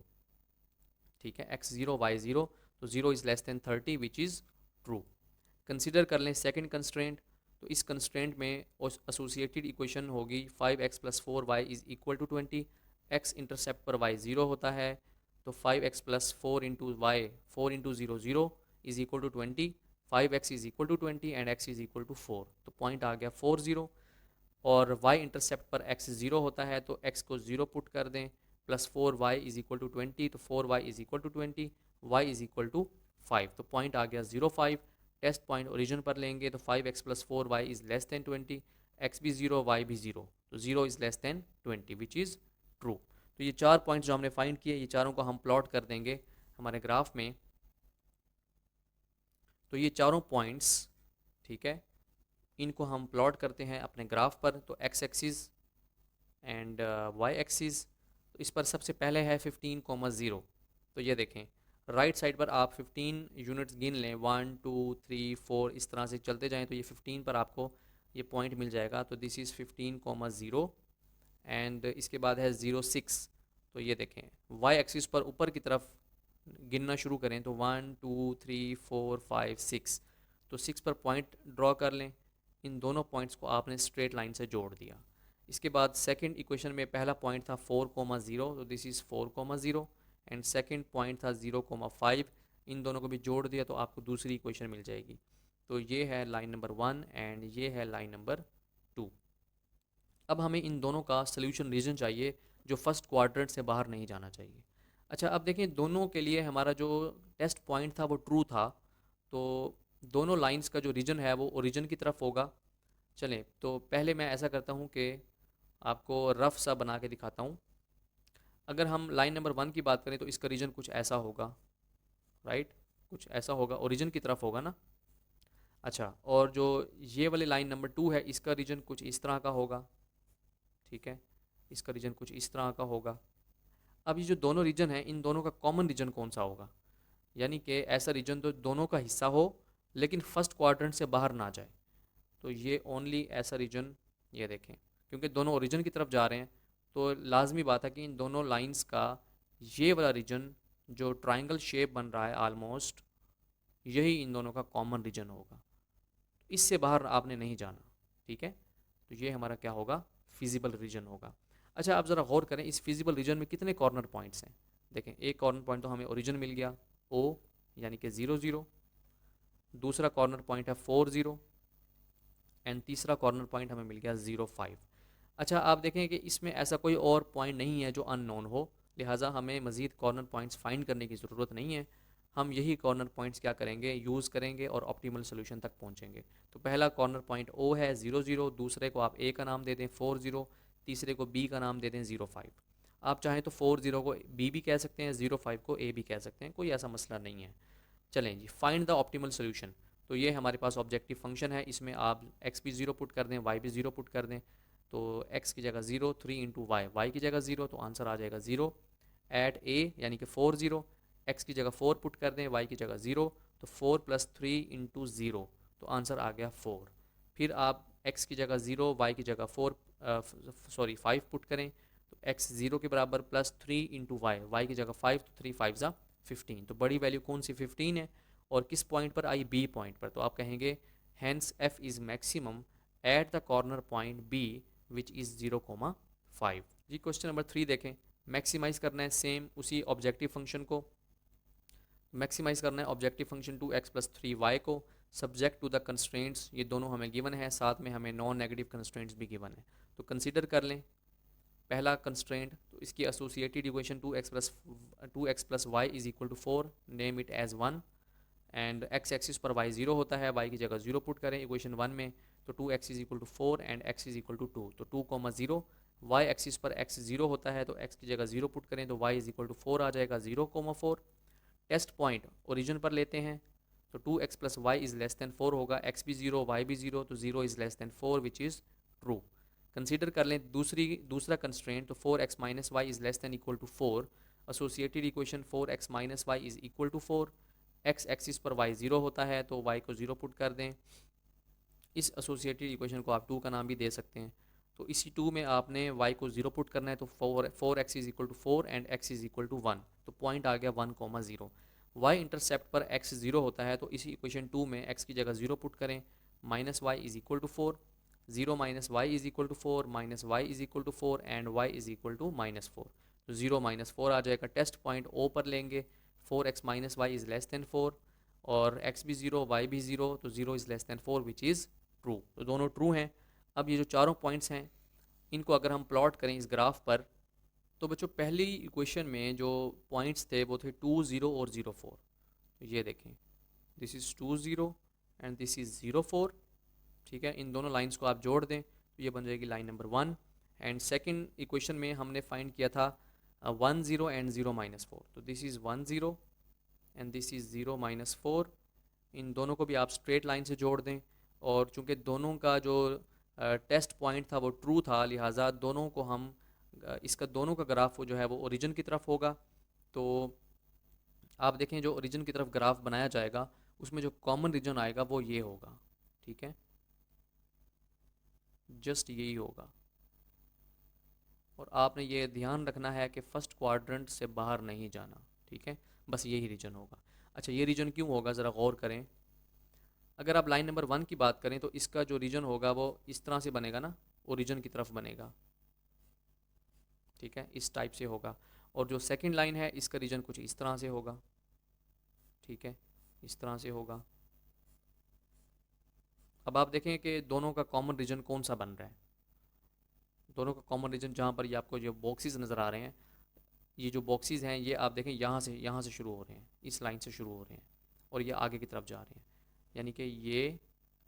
ठीक है, x 0 y 0, तो 0 is less then 30 which is true. Consider कर लें सेकंड कंस्ट्रेंट, तो इस कंस्ट्रेंट में एसोसिएटेड इक्वेशन होगी 5x plus 4y is equal to 20, x intercept पर y 0 होता है, तो 5x plus 4 into y, 4 into 0 0 is equal to 20, 5x is equal to 20 and x is equal to 4, तो point आ गया 4 0। और y इंटरसेप्ट पर x 0 होता है, तो x को 0 पुट कर दें, plus 4y is equal to 20, तो 4y is equal to 20, y is equal to 5, तो पॉइंट आ गया 0 5। टेस्ट पॉइंट ओरिजिन पर लेंगे, तो 5x plus 4y is less then 20, x भी 0 y भी 0, तो 0 is less then 20 which is true. तो ये 4 पॉइंट्स जो हमने फाइंड किए, ये चारों को हम प्लॉट कर देंगे हमारे ग्राफ में। तो ये चारों पॉइंट्स, ठीक है, इनको हम प्लॉट करते हैं अपने ग्राफ पर, तो x axis and y axis. तो इस पर सबसे पहले है 15, 0, तो ये देखें राइट साइड पर आप 15 यूनिट्स गिन लें, 1 2 3 4 इस तरह से चलते जाएं, तो ये 15 पर आपको ये पॉइंट मिल जाएगा, तो दिस इज़ 15, 0 एंड इसके बाद है 0 6। तो ये देखें y एक्सिस पर ऊपर की तरफ गिनना शुरू करें, तो 1 2 3 4 5 6, तो 6 पर पॉइंट ड्रॉ कर लें, इन दोनों पॉइंट्स को आपने स्ट्रेट लाइन से जोड़ दिया। इसके बाद सेकंड इक्वेशन में पहला पॉइंट था 4, 0, तो this is 4, 0 and second point था 0, 5, इन दोनों को भी जोड़ दिया तो आपको दूसरी इक्वेशन मिल जाएगी। तो ये है लाइन नंबर 1 एंड ये है लाइन नंबर 2। अब हमें इन दोनों का सोल्यूशन रीजन चाहिए जो फर्स्ट क्वाड्रेंट से बाहर नहीं जाना चाहिए। अच्छा, अब देखें दोनों के लिए हमारा जो टेस्ट पॉइंट था वो ट्रू था, तो दोनों लाइंस का जो रीजन है वो ओरिजिन की तरफ होगा। चलें, तो पहले मैं ऐसा करता हूँ कि आपको रफ सा बना के दिखाता हूँ। अगर हम लाइन नंबर 1 की बात करें तो इसका रीजन कुछ ऐसा होगा, राइट, कुछ ऐसा होगा, ओरिजिन की तरफ होगा ना। अच्छा, और जो ये वाली लाइन नंबर 2 है इसका रीजन कुछ इस तरह का होगा, ठीक है, इसका रीजन कुछ इस तरह का होगा। अब ये जो दोनों रीजन हैं इन दोनों का कॉमन रीजन कौन सा होगा, यानी कि ऐसा रीजन तो दोनों का हिस्सा हो लेकिन फर्स्ट क्वाड्रेंट से बाहर ना जाए। तो ये ओनली ऐसा रीजन, ये देखें, क्योंकि दोनों ओरिजिन की तरफ जा रहे हैं तो लाजमी बात है कि इन दोनों लाइंस का ये वाला रीजन जो ट्राइंगल शेप बन रहा है ऑलमोस्ट, यही इन दोनों का कॉमन रीजन होगा। इससे बाहर आपने नहीं जाना, ठीक है। तो ये हमारा क्या होगा, फिजिबल रीजन होगा। अच्छा, आप ज़रा गौर करें इस फिजिबल रीजन में कितने कॉर्नर पॉइंट्स हैं। देखें, एक कॉर्नर पॉइंट तो हमें ओरिजिन मिल गया ओ, यानी कि 0 0। दूसरा कॉर्नर पॉइंट है 4 0 एंड तीसरा कॉर्नर पॉइंट हमें मिल गया 0 5। अच्छा, आप देखें कि इसमें ऐसा कोई और पॉइंट नहीं है जो अननोन हो, लिहाजा हमें मज़ीद कॉर्नर पॉइंट्स फाइंड करने की ज़रूरत नहीं है। हम यही कॉर्नर पॉइंट्स क्या करेंगे, यूज़ करेंगे और ऑप्टिमल सोल्यूशन तक पहुंचेंगे। तो पहला कॉर्नर पॉइंट ओ है 0 0, दूसरे को आप ए का नाम दे दें 4 0, तीसरे को बी का नाम दे दें 0 5। आप चाहें तो 4 0 को बी भी कह सकते हैं, 0 5 को ए भी कह सकते हैं, कोई ऐसा मसला नहीं है। चलें जी, फाइंड द ऑप्टिमल सोल्यूशन। तो ये हमारे पास ऑब्जेक्टिव फंक्शन है, इसमें आप एक्स भी 0 पुट कर दें, वाई भी 0 पुट कर दें। तो एक्स की जगह 0, 3 इंटू वाई, वाई की जगह 0, तो आंसर आ जाएगा 0 एट ए, यानी कि 4 0। एक्स की जगह 4 पुट कर दें, वाई की जगह 0, तो 4 + 3 × 0, तो आंसर आ गया 4। फिर आप एक्स की जगह 0, वाई की जगह 5 पुट करें, तो एक्स 0 के बराबर +3 × वाई, वाई की जगह 5, तो 3 5 ज़ा 15। तो बड़ी वैल्यू कौन सी 15 है, और किस पॉइंट पर आई, बी पॉइंट पर। तो आप कहेंगे hence f is maximum at the corner point B which is 0, 5। जी, क्वेश्चन नंबर 3 देखें। मैक्सिमाइज करना है सेम उसी ऑब्जेक्टिव फंक्शन को, मैक्सिमाइज करना है ऑब्जेक्टिव फंक्शन 2x + 3y को सब्जेक्ट टू द कंस्ट्रेंट्स, ये दोनों हमें गिवन है, साथ में हमें नॉन नेगेटिव कंस्ट्रेंट्स भी गिवन है। तो कंसीडर कर लें पहला कंस्ट्रेंट, तो इसकी associated equation 2x + y is equal to 4, name it as 1, and x axis पर y 0 होता है, y की जगह 0 पुट करें इक्वेशन 1 में, तो 2x is equal to 4 and x is equal to 2, तो 2, 0। y एक्सिस पर x 0 होता है तो x की जगह 0 पुट करें तो y इज इक्वल टू 4 आ जाएगा, 0, 4। टेस्ट पॉइंट ओरिजिन पर लेते हैं, तो 2x + y is less than 4 होगा, x भी 0, y भी 0, तो 0 is less than 4 which is true. Consider कर लें दूसरा कंस्ट्रेंट, तो 4x - y is less than equal to 4, associated equation 4x - y is equal to 4। X axis पर y 0 होता है तो y को 0 पुट कर दें, इस एसोसिएटेड इक्वेशन को आप 2 का नाम भी दे सकते हैं। तो इसी 2 में आपने y को 0 पुट करना है, तो 4x is equal to 4 and x is equal to 1, तो पॉइंट आ गया 1, 0। y इंटरसेप्ट पर x 0 होता है तो इसी इक्वेशन 2 में x की जगह 0 पुट करें, -y is equal to 4, 0 - y is equal to 4, -y is equal to 4 and y is equal to -4, तो 0 -4 आ जाएगा। टेस्ट पॉइंट o पर लेंगे, 4x - y is less than 4, और x भी 0, y भी 0, तो 0 is less than 4 which is true, तो दोनों ट्रू हैं। अब ये जो चारों पॉइंट्स हैं इनको अगर हम प्लॉट करें इस ग्राफ पर, तो बच्चों पहली इक्वेशन में जो पॉइंट्स थे वो थे 2 0 और 0 4। तो ये देखें, this is 2 0 and this is 0 4, ठीक है। इन दोनों लाइंस को आप जोड़ दें तो ये बन जाएगी line number 1। And second equation में हमने फाइंड किया था 1 0 एंड 0 -4, तो this is 1 0 and this is 0 -4। इन दोनों को भी आप स्ट्रेट लाइन से जोड़ दें, और चूंकि दोनों का जो टेस्ट पॉइंट था वो ट्रू था, लिहाजा दोनों को हम इसका दोनों का ग्राफ जो है वो ओरिजिन की तरफ होगा। तो आप देखें जो ओरिजिन की तरफ ग्राफ बनाया जाएगा उसमें जो कॉमन रीजन आएगा वो ये होगा, ठीक है, जस्ट यही होगा। और आपने ये ध्यान रखना है कि फर्स्ट क्वाड्रेंट से बाहर नहीं जाना, ठीक है, बस यही रीजन होगा। अच्छा, ये रीजन क्यों होगा ज़रा गौर करें। अगर आप लाइन नंबर 1 की बात करें तो इसका जो रीजन होगा वो इस तरह से बनेगा ना, ओरिजिन की तरफ बनेगा, ठीक है, इस टाइप से होगा। और जो सेकंड लाइन है इसका रीजन कुछ इस तरह से होगा, ठीक है, इस तरह से होगा। अब आप देखें कि दोनों का कॉमन रीजन कौन सा बन रहा है। दोनों का कॉमन रीजन जहाँ पर ये आपको जो बॉक्सेस नज़र आ रहे हैं, ये जो बॉक्सेस हैं ये आप देखें यहाँ से शुरू हो रहे हैं, इस लाइन से शुरू हो रहे हैं और ये आगे की तरफ जा रहे हैं, यानी कि ये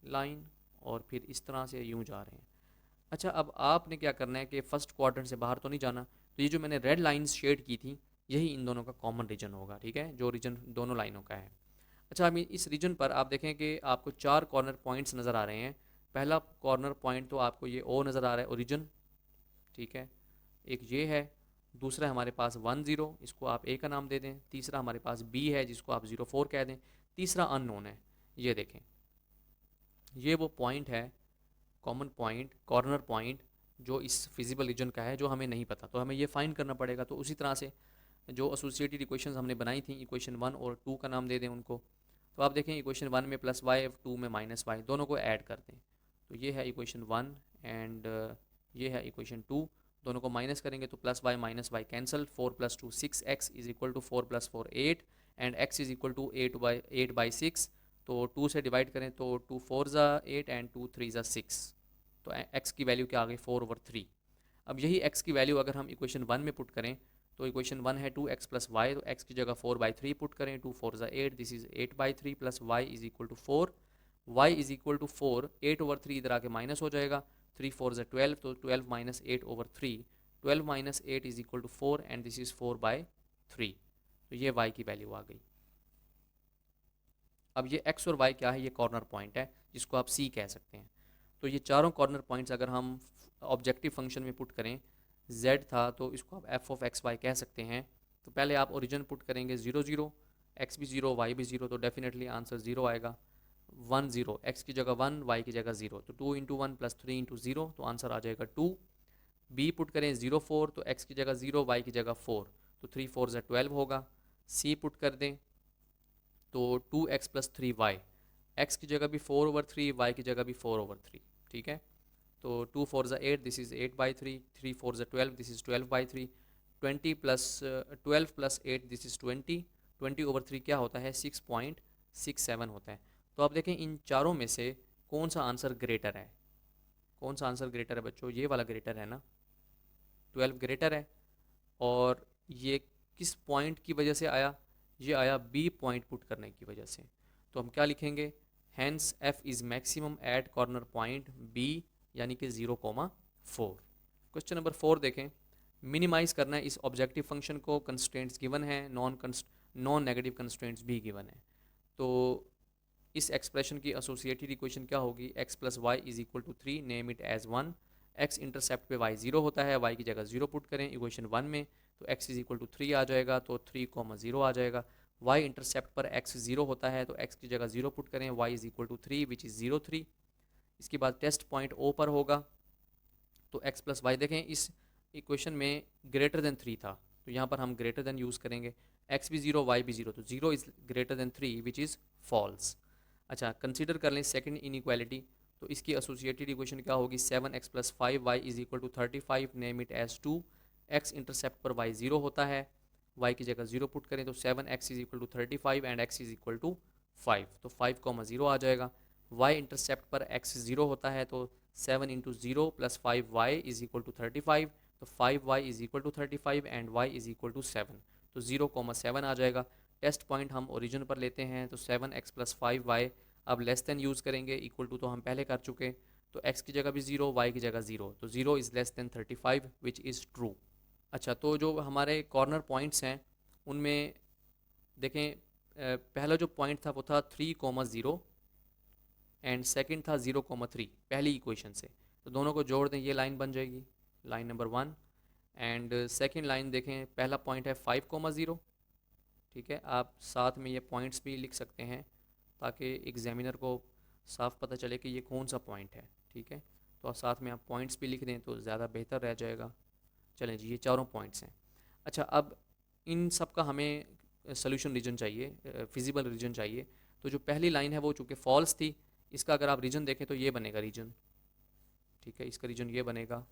लाइन और फिर इस तरह से यूँ जा रहे हैं। अच्छा, अब आपने क्या करना है कि फर्स्ट क्वाड्रेंट से बाहर तो नहीं जाना, तो ये जो मैंने रेड लाइंस शेड की थी यही इन दोनों का कॉमन रीजन होगा, ठीक है, जो रीजन दोनों लाइनों का है। अच्छा, अभी इस रीजन पर आप देखें कि आपको चार कॉर्नर पॉइंट्स नज़र आ रहे हैं। पहला कॉर्नर पॉइंट तो आपको ये ओ नज़र आ रहा है, ओरिजिन, ठीक है। एक ये है, दूसरा हमारे पास 10, इसको आप ए का नाम दे दें। तीसरा हमारे पास बी है जिसको आप 04 कह दें। तीसरा अननोन है। ये देखें, ये वो पॉइंट है, कॉमन पॉइंट, कॉर्नर पॉइंट, जो इस फिजिबल रीजन का है, जो हमें नहीं पता, तो हमें ये फाइंड करना पड़ेगा। तो उसी तरह से जो एसोसिएटेड इक्वेशंस हमने बनाई थी, इक्वेशन 1 और 2 का नाम दे दें उनको। तो आप देखें इक्वेशन 1 में +y, 2 में -y, दोनों को ऐड कर दें। तो ये है इक्वेशन 1 एंड ये है इक्वेशन 2। दोनों को माइनस करेंगे तो +y - y cancel, 4 + 2 6x is equal to 4 + 4 8 and x is equal to 8/6। तो 2 से डिवाइड करें तो 2 4 ज़ा 8 एंड 2 3 ज़ा 6। तो x की वैल्यू क्या आ गई 4/3। अब यही x की वैल्यू अगर हम इक्वेशन 1 में पुट करें, तो इक्वेशन 1 है 2x + y, तो x की जगह 4/3 पुट करें, 2 4 ज़ा 8, this is 8/3 plus y is equal to 4। y is equal to 4, 8/3 इधर आके माइनस हो जाएगा, 3 4 ज़ा 12, तो 12 - 8/3, 12 - 8 is equal to 4 and this is 4/3। तो ये y की वैल्यू आ गई। अब ये x और y क्या है, ये कॉर्नर पॉइंट है जिसको आप c कह सकते हैं। तो ये चारों कॉर्नर पॉइंट्स अगर हम ऑब्जेक्टिव फंक्शन में पुट करें, z था तो इसको आप f(x, y) कह सकते हैं। तो पहले आप ओरिजिन पुट करेंगे 0 0, x भी 0 y भी 0, तो डेफिनेटली आंसर 0 आएगा। 1 0, x की जगह 1, y की जगह 0, तो 2 × 1 + 3 × 0, तो आंसर आ जाएगा 2। b पुट करें 0 4, तो x की जगह 0, y की जगह 4, तो 3 4 ज़ा 12 होगा। c पुट कर दें तो 2x + 3y, x की जगह भी 4/3, y की जगह भी 4/3, ठीक है। तो 2 4 ज़ा 8, दिस इज़ 8/3, 3 4 ज़ा 12, दिस इज़ 12/3, 20 + 12 + 8, दिस इज़ 20, 20/3 क्या होता है 6.67 होता है। तो आप देखें इन चारों में से कौन सा आंसर ग्रेटर है, कौन सा आंसर ग्रेटर है बच्चों, ये वाला ग्रेटर है ना, 12 ग्रेटर है। और ये किस पॉइंट की वजह से आया, ये आया बी पॉइंट पुट करने की वजह से। तो हम क्या लिखेंगे, hence f is maximum at corner point B, यानी कि 0,4। क्वेश्चन नंबर 4 देखें, मिनिमाइज करना है इस ऑब्जेक्टिव फंक्शन को, कंस्ट्रेंट्स गिवन है, नॉन नेगेटिव कंस्ट्रेंट्स भी गिवन है। तो इस एक्सप्रेशन की एसोसिएटेड इक्वेशन क्या होगी, x + y is equal to 3, name it as 1। x intercept पे y 0 होता है, y की जगह 0 पुट करें इक्वेशन 1 में, तो x इज इक्वल टू 3 आ जाएगा, तो 3,0 आ जाएगा। y इंटरसेप्ट पर x 0 होता है, तो x की जगह 0 पुट करें, y is equal to 3 which is 0 3। इसके बाद टेस्ट पॉइंट o पर होगा, तो x + y देखें इस इक्वेशन में ग्रेटर देन 3 था, तो यहाँ पर हम ग्रेटर देन यूज़ करेंगे, x भी 0 y भी 0, तो 0 is greater than 3 which is false. अच्छा, कंसीडर कर लें सेकंड इनइक्वालिटी, तो इसकी एसोसिएटेड इक्वेशन क्या होगी, 7x + 5y is equal to 35, name it as 2। x intercept पर y 0 होता है, y की जगह 0 पुट करें, तो 7x is equal to 35 and x is equal to 5, तो 5,0 आ जाएगा। y इंटरसेप्ट पर x 0 होता है, तो 7 × 0 + 5y इज इक्वल टू 35, तो 5y is equal to 35 and y is equal to 7, तो 0,7 आ जाएगा। टेस्ट पॉइंट हम ओरिजिन पर लेते हैं, तो 7x + 5y, अब लेस देन यूज़ करेंगे, इक्वल टू तो हम पहले कर चुके, तो x की जगह भी 0, y की जगह 0, तो 0 is less then 35 which is true. अच्छा, तो जो हमारे कॉर्नर पॉइंट्स हैं उनमें देखें, पहला जो पॉइंट था वो था 3,0 एंड सेकंड था 0,3 पहली इक्वेशन से, तो दोनों को जोड़ दें, ये लाइन बन जाएगी, line number 1। And second line देखें, पहला पॉइंट है 5,0, ठीक है। आप साथ में ये पॉइंट्स भी लिख सकते हैं ताकि एग्जामिनर को साफ पता चले कि ये कौन सा पॉइंट है, ठीक है। तो आप साथ में आप पॉइंट्स भी लिख दें तो ज़्यादा बेहतर रह जाएगा। चलें जी, ये चारों पॉइंट्स हैं। अच्छा, अब इन सब का हमें सोल्यूशन रीजन चाहिए, फिजिबल रीजन चाहिए। तो जो पहली लाइन है वो चूँकि फॉल्स थी, इसका अगर आप रीजन देखें तो ये बनेगा रीजन, ठीक है, इसका रीजन ये बनेगा।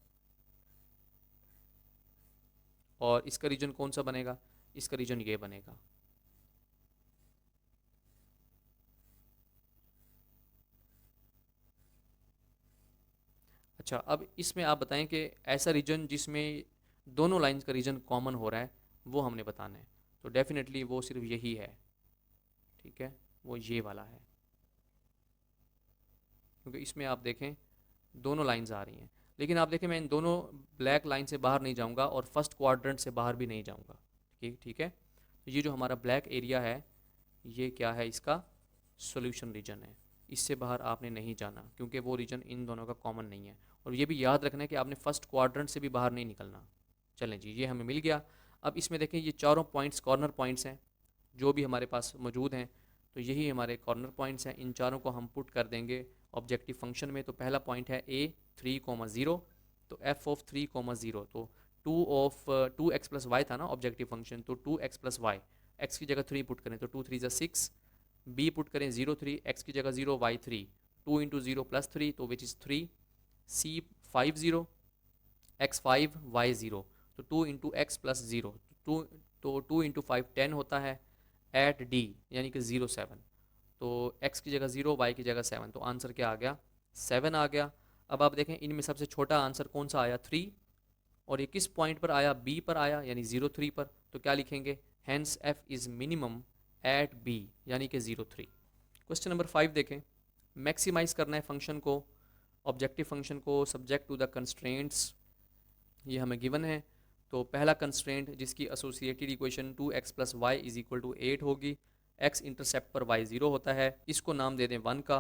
और इसका रीजन कौन सा बनेगा, इसका रीजन ये बनेगा। अच्छा, अब इसमें आप बताएं कि ऐसा रीजन जिसमें दोनों लाइंस का रीजन कॉमन हो रहा है वो हमने बताना है। तो डेफिनेटली वो सिर्फ यही है, ठीक है, वो ये वाला है, क्योंकि इसमें आप देखें दोनों लाइंस आ रही हैं। लेकिन आप देखें मैं इन दोनों ब्लैक लाइन से बाहर नहीं जाऊंगा और फर्स्ट क्वाड्रेंट से बाहर भी नहीं जाऊंगा। ठीक ठीक है, तो ये जो हमारा ब्लैक एरिया है ये क्या है, इसका सॉल्यूशन रीजन है। इससे बाहर आपने नहीं जाना क्योंकि वो रीजन इन दोनों का कॉमन नहीं है। और ये भी याद रखना है कि आपने फर्स्ट क्वाड्रेंट से भी बाहर नहीं निकलना। चलें जी, ये हमें मिल गया। अब इसमें देखें ये चारों पॉइंट्स कॉर्नर पॉइंट्स हैं जो भी हमारे पास मौजूद हैं, तो यही हमारे कॉर्नर पॉइंट्स हैं। इन चारों को हम पुट कर देंगे ऑब्जेक्टिव फंक्शन में। तो पहला पॉइंट है ए 3,0, तो एफ ऑफ 3,0, तो 2x+y था ना ऑब्जेक्टिव फंक्शन, तो 2x+y, एक्स की जगह 3 पुट करें तो 2 3 6, बी पुट करें 0 3, एक्स की जगह 0 y 3, 2 इंटू 0 +3 तो which is 3, C 5 0, x 5 y 0, तो 2 इंटू एक्स प्लस 0, तो 2 इंटू 5 10 होता है, एट डी यानी कि 0 7, तो x की जगह 0 y की जगह 7, तो आंसर क्या आ गया 7 आ गया। अब आप देखें इनमें सबसे छोटा आंसर कौन सा आया 3, और ये किस पॉइंट पर आया b पर आया यानी 0 3 पर, तो क्या लिखेंगे hence f is minimum at b यानी कि 0 3। क्वेश्चन नंबर 5 देखें, मैक्सिमाइज करना है फंक्शन को, ऑब्जेक्टिव फंक्शन को सब्जेक्ट टू द कंस्ट्रेंट्स, ये हमें गिवन है। तो पहला कंस्ट्रेंट जिसकी associated equation 2x+y is equal to 8 होगी, x इंटरसेप्ट पर y 0 होता है, इसको नाम दे दें 1 का,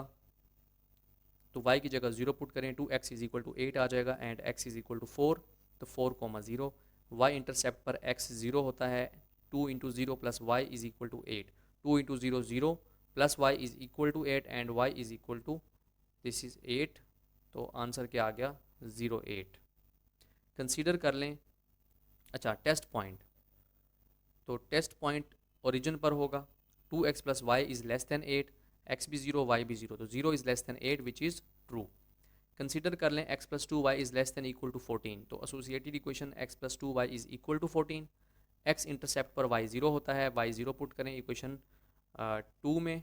तो y की जगह 0 पुट करें, 2x इज इक्वल टू 8 आ जाएगा and x is equal to 4, तो 4,0, y इंटरसेप्ट पर x 0 होता है, 2 into 0 plus y is equal to 8, 2 into 0 0 plus y is equal to 8 and y is equal to this is 8, तो answer क्या आ गया 0 8। Consider कर लें, अच्छा टेस्ट पॉइंट, तो टेस्ट पॉइंट ओरिजिन पर होगा, 2x+y is less than 8, x भी 0 y भी 0, तो 0 is less than 8 which is true. Consider कर लें x+2y is less than equal to 14, तो associated equation x+2y is equal to 14, x intercept पर y 0 होता है, y 0 पुट करें इक्वेशन 2 में,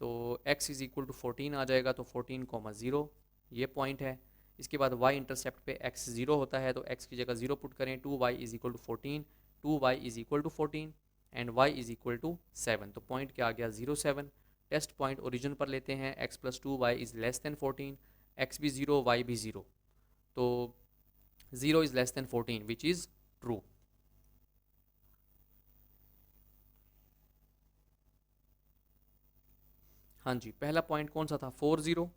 तो x इज़ इक्वल टू 14 आ जाएगा, तो 14,0 ये पॉइंट है। इसके बाद y इंटरसेप्ट पे x 0 होता है, तो x की जगह 0 पुट करें, 2y is equal to 14, 2y is equal to 14 and y is equal to 7, तो पॉइंट क्या आ गया 0 7। टेस्ट पॉइंट ओरिजिन पर लेते हैं, x+2y is less then 14, x भी 0 y भी 0, तो 0 is less then 14 which is true. हाँ जी, पहला पॉइंट कौन सा था 4 0,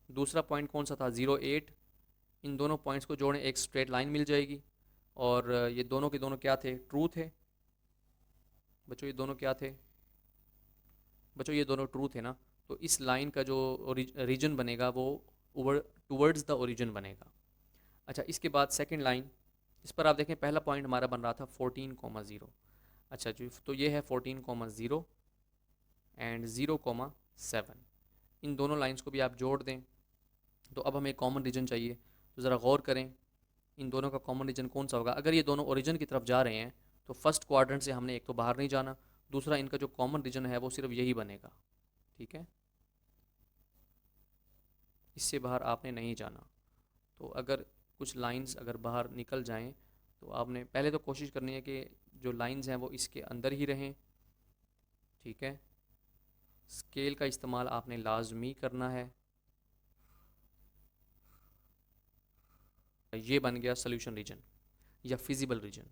दूसरा पॉइंट कौन सा था 0 8, इन दोनों पॉइंट्स को जोड़ें एक स्ट्रेट लाइन मिल जाएगी, और ये दोनों के दोनों क्या थे ट्रू थे बच्चों, ये दोनों क्या थे बच्चों, ये दोनों ट्रू थे ना, तो इस लाइन का जो रीजन बनेगा वो टूवर्ड्स द ओरिजिन बनेगा। अच्छा इसके बाद सेकंड लाइन, इस पर आप देखें पहला पॉइंट हमारा बन रहा था 14,0, अच्छा जी, तो ये है 14,0 एंड 0,7, इन दोनों लाइंस को भी आप जोड़ दें, तो अब हमें कॉमन रीजन चाहिए, तो ज़रा गौर करें इन दोनों का कॉमन रीजन कौन सा होगा। अगर ये दोनों ओरिजिन की तरफ जा रहे हैं तो फर्स्ट क्वाड्रेंट से हमने एक तो बाहर नहीं जाना, दूसरा इनका जो कॉमन रीजन है वो सिर्फ यही बनेगा, ठीक है, इससे बाहर आपने नहीं जाना। तो अगर कुछ लाइंस अगर बाहर निकल जाएं तो आपने पहले तो कोशिश करनी है कि जो लाइंस हैं वो इसके अंदर ही रहें, ठीक है, स्केल का इस्तेमाल आपने लाजमी करना है। ये बन गया सोल्यूशन रीजन या फिजिबल रीजन।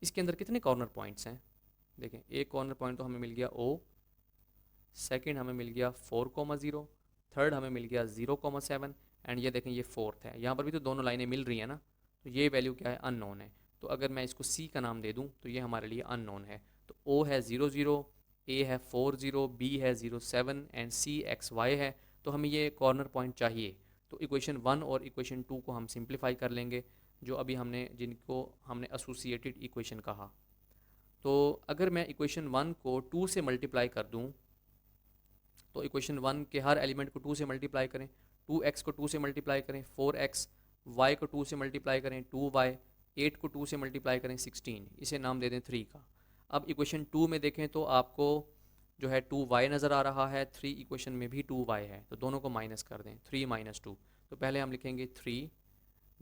इसके अंदर कितने कॉर्नर पॉइंट्स हैं, देखें एक कॉर्नर पॉइंट तो हमें मिल गया O, सेकंड हमें मिल गया 4,0, थर्ड हमें मिल गया 0,7 एंड ये देखें ये फोर्थ है, यहाँ पर भी तो दोनों लाइनें मिल रही हैं ना, तो ये वैल्यू क्या है अननोन है, तो अगर मैं इसको C का नाम दे दूँ तो ये हमारे लिए अननोन है। तो O है 0 0, A है 4 0, B है 0 7 एंड C x y है, तो हमें ये कॉर्नर पॉइंट चाहिए। तो इक्वेशन 1 और इक्वेशन 2 को हम सिंप्लीफाई कर लेंगे, जो अभी हमने जिनको हमने एसोसिएटेड इक्वेशन कहा। तो अगर मैं इक्वेशन 1 को 2 से मल्टीप्लाई कर दूं, तो इक्वेशन 1 के हर एलिमेंट को 2 से मल्टीप्लाई करें, 2x को 2 से मल्टीप्लाई करें 4x, y को 2 से मल्टीप्लाई करें 2y, 8 को 2 से मल्टीप्लाई करें 16, इसे नाम दे दें 3 का। अब इक्वेशन 2 में देखें तो आपको जो है 2y नज़र आ रहा है, 3 इक्वेशन में भी 2y है, तो दोनों को माइनस कर दें, 3 माइनस 2, तो पहले हम लिखेंगे 3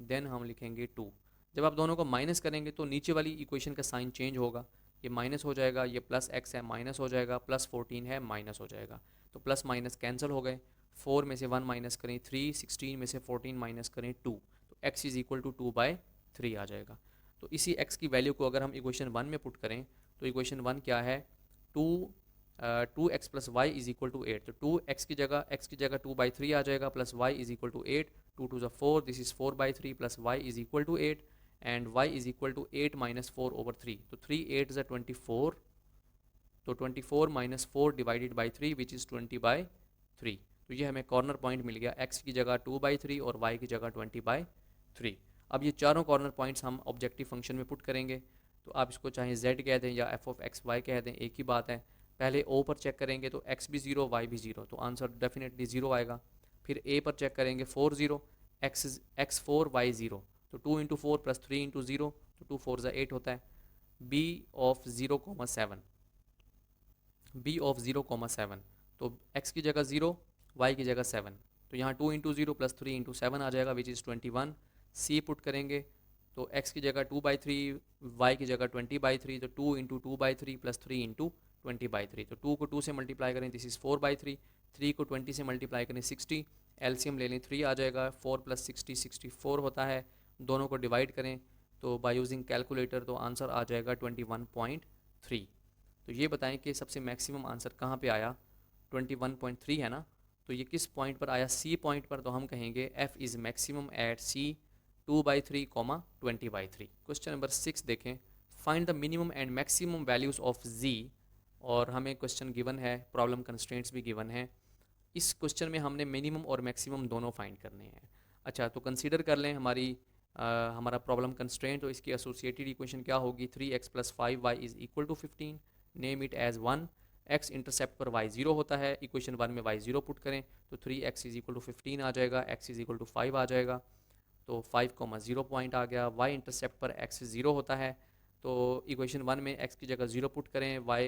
देन हम लिखेंगे 2। जब आप दोनों को माइनस करेंगे तो नीचे वाली इक्वेशन का साइन चेंज होगा, ये माइनस हो जाएगा, ये प्लस x है माइनस हो जाएगा, प्लस 14 है माइनस हो जाएगा, तो प्लस माइनस कैंसिल हो गए, 4 में से 1 माइनस करें 3, 16 में से 14 माइनस करें 2, तो x इज़ इक्वल टू 2/3 आ जाएगा। तो इसी x की वैल्यू को अगर हम इक्वेशन 1 में पुट करें तो इक्वेशन 1 क्या है, 2x plus y is equal to 8, तो 2x की जगह x की जगह 2/3 आ जाएगा, plus y is equal to 8, 2 two ज़ 4, this is 4/3 plus y is equal to 8 and y is equal to 8 minus 4/3, तो 3 8 ज़ 24, तो 24 minus 4 divided by 3 which is 20/3। तो ये हमें कॉर्नर पॉइंट मिल गया, x की जगह 2/3 और y की जगह 20/3। अब ये चारों कॉर्नर पॉइंट्स हम ऑब्जेक्टिव फंक्शन में पुट करेंगे, तो आप इसको चाहे z कह दें या f(x, y) कह दें, एक ही बात है। पहले o पर चेक करेंगे तो x भी 0 y भी 0, तो आंसर डेफिनेटली 0 आएगा। फिर a पर चेक करेंगे 4 0, x 4 y 0, तो 2 इंटू 4 प्लस 3 इंटू 0, तो 2 4 ज़ा 8 होता है। b ऑफ 0,7, b ऑफ 0,7, तो x की जगह 0, y की जगह 7, तो यहाँ 2 इंटू 0 प्लस 3 इंटू 7 आ जाएगा विच इज़ 21। c पुट करेंगे तो x की जगह 2/3, y की जगह 20/3, तो 2 इंटू 2/3 प्लस 3 इंटू 20/3, तो 2 को 2 से मल्टीप्लाई करें दिस इज़ 4/3, 3 को 20 से मल्टीप्लाई करें 60, एलसीएम ले लें 3 आ जाएगा, 4 प्लस 60 64 होता है। दोनों को डिवाइड करें तो बाय यूजिंग कैलकुलेटर तो आंसर आ जाएगा 21.3। तो ये बताएं कि सबसे मैक्सिमम आंसर कहाँ पे आया, 21.3 है ना, तो ये किस पॉइंट पर आया, सी पॉइंट पर, तो हम कहेंगे f is maximum at C 2/3, 20/3। Question number 6 देखें, find the minimum and maximum values of z, और हमें क्वेश्चन गिवन है, प्रॉब्लम कंस्ट्रेंट्स भी गिवन है। इस क्वेश्चन में हमने मिनिमम और मैक्सिमम दोनों फाइंड करने हैं। अच्छा, तो कंसीडर कर लें हमारा प्रॉब्लम कंस्ट्रेंट, तो इसकी एसोसिएटेड इक्वेशन क्या होगी, 3x plus 5y is equal to 15, name it as 1, x intercept पर y 0 होता है, इक्वेशन 1 में y 0 पुट करें तो 3x इज इक्वल टू 15 आ जाएगा, x इज इक्वल टू 5 आ जाएगा, तो 5,0 पॉइंट आ गया। y इंटरसेप्ट पर x 0 होता है, तो इक्वेशन 1 में x की जगह 0 पुट करें, y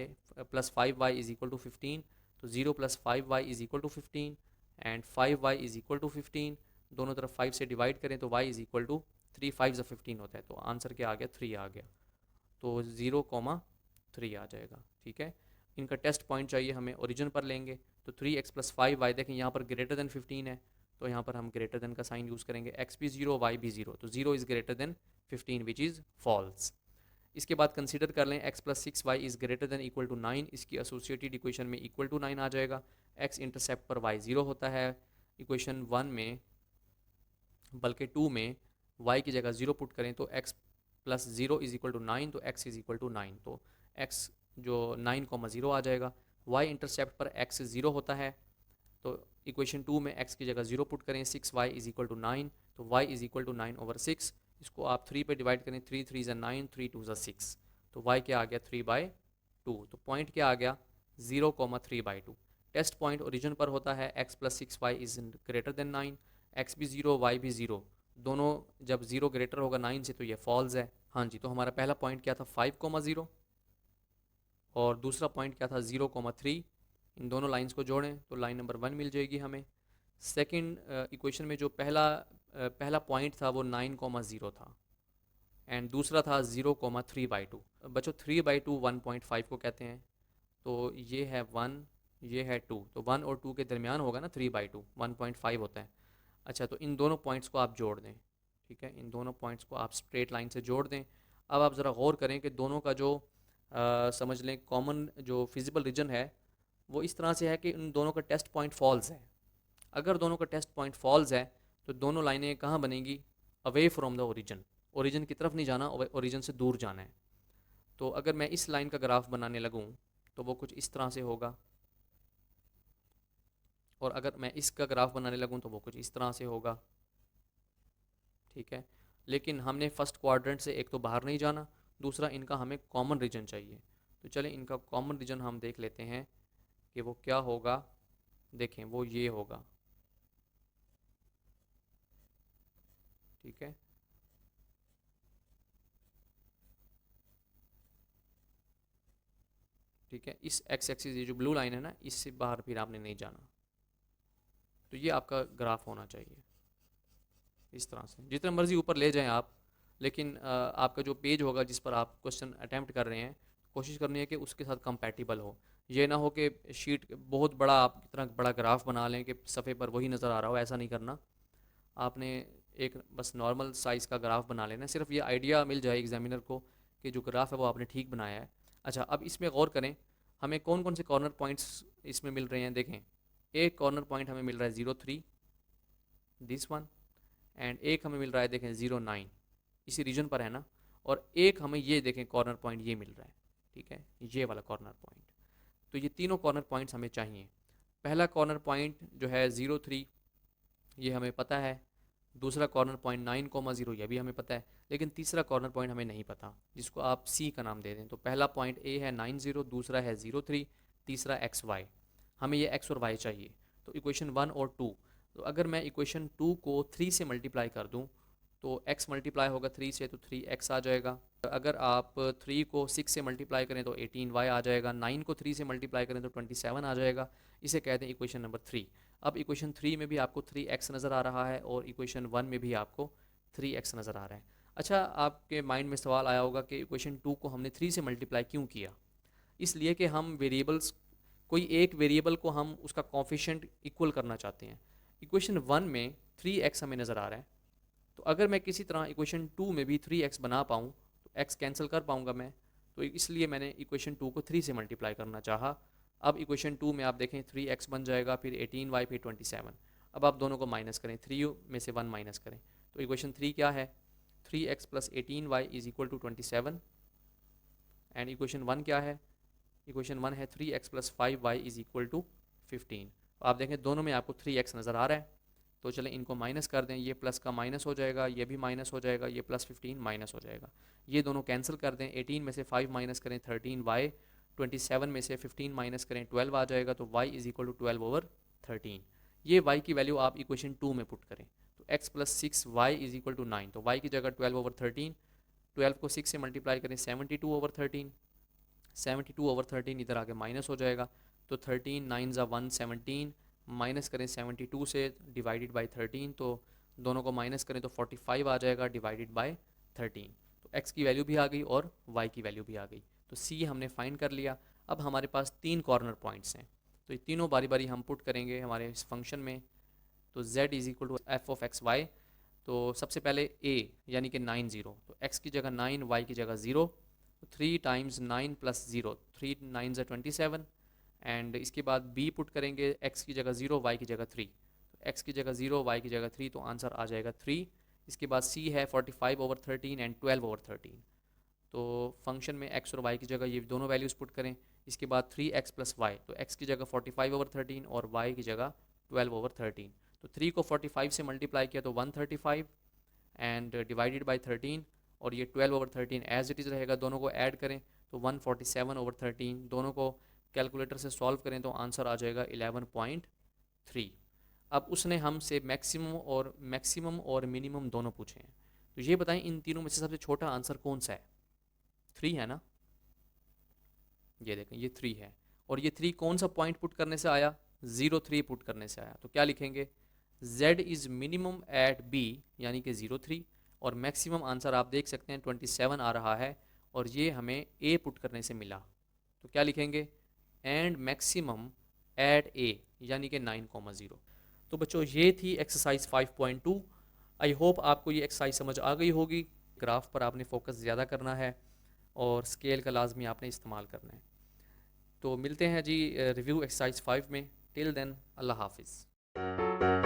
plus 5y is equal to 15, तो 0 plus 5y is equal to 15 and 5y is equal to 15, दोनों तरफ 5 से डिवाइड करें तो y इज इक्वल टू 3 5 ज़ा 15 होता है, तो आंसर क्या आ गया, 3 आ गया, तो 0,3 आ जाएगा। ठीक है, इनका टेस्ट पॉइंट चाहिए हमें, ओरिजिन पर लेंगे तो 3x प्लस 5y, देखें यहाँ पर ग्रेटर देन 15 है, तो यहाँ पर हम ग्रेटर देन का साइन यूज़ करेंगे, x भी 0 y भी 0, तो 0 is greater than 15 which is false. इसके बाद कंसीडर कर लें x plus 6y is greater than equal to 9, इसकी एसोसिएटेड इक्वेशन में इक्वल टू 9 आ जाएगा, x इंटरसेप्ट पर y 0 होता है, इक्वेशन 1 में बल्कि 2 में y की जगह 0 पुट करें तो x plus 0 is equal to 9, तो x इज इक्वल टू 9, तो x जो 9,0 आ जाएगा। y इंटरसेप्ट पर x 0 होता है, तो इक्वेशन 2 में x की जगह 0 पुट करें, 6y इज इक्वल टू 9, तो y इज इक्वल टू 9/6, इसको आप 3 पे डिवाइड करें, 3 3 ज़ा 9, 3 2 ज़ा 6, तो y क्या आ गया 3/2, तो पॉइंट क्या आ गया 0,3/2। टेस्ट पॉइंट ओरिजिन पर होता है, x plus 6y is greater than 9, x भी 0 y भी 0, दोनों जब 0 ग्रेटर होगा 9 से तो ये फॉल्स है। हाँ जी, तो हमारा पहला पॉइंट क्या था 5,0 और दूसरा पॉइंट क्या था 0,3, इन दोनों लाइंस को जोड़ें तो लाइन नंबर 1 मिल जाएगी हमें। सेकंड इक्वेशन में जो पहला पॉइंट था वो 9,0 था एंड दूसरा था 0,3/2। बच्चों 3/2 1.5 को कहते हैं, तो ये है 1, ये है 2, तो 1 और 2 के दरमियान होगा ना 3/2, 1.5 होता है। अच्छा, तो इन दोनों पॉइंट्स को आप जोड़ दें, ठीक है, इन दोनों पॉइंट्स को आप स्ट्रेट लाइन से जोड़ दें। अब आप ज़रा गौर करें कि दोनों का जो समझ लें कॉमन जो फिजिबल रीजन है वो इस तरह से है कि इन दोनों का टेस्ट पॉइंट फॉल्स है। अगर दोनों का टेस्ट पॉइंट फॉल्स है तो दोनों लाइनें कहाँ बनेंगी, away from the origin, origin की तरफ नहीं जाना, ओरिजिन से दूर जाना है। तो अगर मैं इस लाइन का ग्राफ बनाने लगूँ तो वो कुछ इस तरह से होगा, और अगर मैं इसका ग्राफ बनाने लगूँ तो वो कुछ इस तरह से होगा। ठीक है, लेकिन हमने फर्स्ट क्वाड्रेंट से एक तो बाहर नहीं जाना, दूसरा इनका हमें कॉमन रीजन चाहिए, तो चलें इनका कॉमन रीजन हम देख लेते हैं कि वो क्या होगा। देखें वो ये होगा, ठीक है, ठीक है, इस एक्स एक्सिस ये जो ब्लू लाइन है ना, इससे बाहर फिर आपने नहीं जाना, तो ये आपका ग्राफ होना चाहिए इस तरह से, जितना मर्जी ऊपर ले जाएं आप, लेकिन आपका जो पेज होगा जिस पर आप क्वेश्चन अटैम्प्ट कर रहे हैं, कोशिश करनी है कि उसके साथ कंपैटिबल हो। ये ना हो कि शीट बहुत बड़ा, आप इतना बड़ा ग्राफ बना लें कि सफ़े पर वही नज़र आ रहा हो, ऐसा नहीं करना। आपने एक बस नॉर्मल साइज़ का ग्राफ बना लेना, सिर्फ ये आइडिया मिल जाए एग्जामिनर को कि जो ग्राफ है वो आपने ठीक बनाया है। अच्छा, अब इसमें गौर करें, हमें कौन कौन से कॉर्नर पॉइंट्स इसमें मिल रहे हैं। देखें, एक कॉर्नर पॉइंट हमें मिल रहा है 0, 3, दिस वन, एंड एक हमें मिल रहा है देखें 0, 9, इसी रीजन पर है ना। और एक हमें ये देखें कॉर्नर पॉइंट ये मिल रहा है, ठीक है, ये वाला कॉर्नर पॉइंट। तो ये तीनों कॉर्नर पॉइंट्स हमें चाहिए। पहला कॉर्नर पॉइंट जो है 0, 3, ये हमें पता है। दूसरा कॉर्नर पॉइंट 9, 0, यह भी हमें पता है। लेकिन तीसरा कॉर्नर पॉइंट हमें नहीं पता, जिसको आप सी का नाम दे दें। तो पहला पॉइंट ए है 9, 0, दूसरा है 0, 3, तीसरा XY। हमें ये एक्स और वाई चाहिए। तो इक्वेशन 1 और 2, तो अगर मैं इक्वेशन 2 को 3 से मल्टीप्लाई कर दूं तो x मल्टीप्लाई होगा 3 से, तो 3x आ जाएगा। अगर आप 3 को 6 से मल्टीप्लाई करें तो 18y आ जाएगा। 9 को 3 से मल्टीप्लाई करें तो 27 आ जाएगा। इसे कहते हैं इक्वेशन नंबर 3। अब इक्वेशन 3 में भी आपको 3x नज़र आ रहा है और इक्वेशन 1 में भी आपको 3x नज़र आ रहा है। अच्छा, आपके माइंड में सवाल आया होगा कि इक्वेशन 2 को हमने 3 से मल्टीप्लाई क्यों किया। इसलिए कि हम वेरिएबल्स, कोई एक वेरिएबल को हम उसका कॉफिशेंट इक्वल करना चाहते हैं। इक्वेशन 1 में 3x हमें नज़र आ रहा है, तो अगर मैं किसी तरह इक्वेशन 2 में भी 3x बना पाऊँ तो x कैंसिल कर पाऊँगा मैं। तो इसलिए मैंने इक्वेशन 2 को 3 से मल्टीप्लाई करना चाहा। अब इक्वेशन 2 में आप देखें 3x बन जाएगा, फिर 18y, फिर 27। अब आप दोनों को माइनस करें, 3 में से 1 माइनस करें, तो इक्वेशन 3 क्या है, 3x plus 18y is equal to 27। And equation 1 क्या है, इक्वेशन 1 है 3x plus 5y is equal to 15। आप देखें दोनों में आपको 3x नज़र आ रहा है। तो चलें इनको माइनस कर दें, ये प्लस का माइनस हो जाएगा, ये भी माइनस हो जाएगा, ये प्लस 15 माइनस हो जाएगा। ये दोनों कैंसिल कर दें, 18 में से 5 माइनस करें 13y, 27 में से 15 माइनस करें 12 आ जाएगा। तो y इज इक्वल टू 12/13। ये y की वैल्यू आप इक्वेशन 2 में पुट करें, तो x plus 6y is equal to 9। तो y की जगह 12/13, 12 को 6 से मल्टीप्लाई करें 72/13, 72/13 इधर आके माइनस हो जाएगा। तो 13 9 ज़ा 117, माइनस करें 72 से डिवाइडेड बाई 13, तो दोनों को माइनस करें तो 45 आ जाएगा डिवाइडेड बाई 13। तो x की वैल्यू भी आ गई और y की वैल्यू भी आ गई। तो c हमने फाइंड कर लिया। अब हमारे पास 3 कॉर्नर पॉइंट्स हैं, तो ये तीनों बारी बारी हम पुट करेंगे हमारे इस फंक्शन में। तो z is equal to f of x y. तो सबसे पहले a यानी कि 9, 0, तो x की जगह 9, y की जगह 0। 3 टाइम्स 9 प्लस 0, 3 9 ज़ा 27। एंड इसके बाद b पुट करेंगे, x की जगह 0, y की जगह 3। तो x की जगह 0, y की जगह 3, तो आंसर आ जाएगा 3। इसके बाद c है 45/13 एंड 12/13। तो फंक्शन में x और y की जगह ये दोनों वैल्यूज़ पुट करें। इसके बाद 3x प्लस वाई, तो x की जगह 45/13 और y की जगह 12/13। तो 3 को 45 से मल्टीप्लाई किया तो 135 एंड डिवाइडेड बाई 13, और ये 12/13 एज इट इज़ रहेगा। दोनों को ऐड करें तो 147/13, दोनों को कैलकुलेटर से सॉल्व करें तो आंसर आ जाएगा 11.3। अब उसने हमसे मैक्सिमम और मिनिमम दोनों पूछे हैं। तो ये बताएं इन तीनों में से सबसे छोटा आंसर कौन सा है। 3 है ना, ये देखें ये 3 है। और ये 3 कौन सा पॉइंट पुट करने से आया, 0, 3 पुट करने से आया। तो क्या लिखेंगे, z is minimum at b यानी कि 0, 3, और मैक्सिमम आंसर आप देख सकते हैं 27 आ रहा है, और ये हमें a पुट करने से मिला। तो क्या लिखेंगे, एंड मैक्सिमम एट a यानी कि 9, 0। तो बच्चों ये थी एक्सरसाइज 5.2। आई होप आपको ये एक्सरसाइज समझ आ गई होगी। ग्राफ पर आपने फोकस ज़्यादा करना है और स्केल का लाजमी आपने इस्तेमाल करना है। तो मिलते हैं जी रिव्यू एक्सरसाइज 5 में। टिल देन अल्लाह हाफिज़।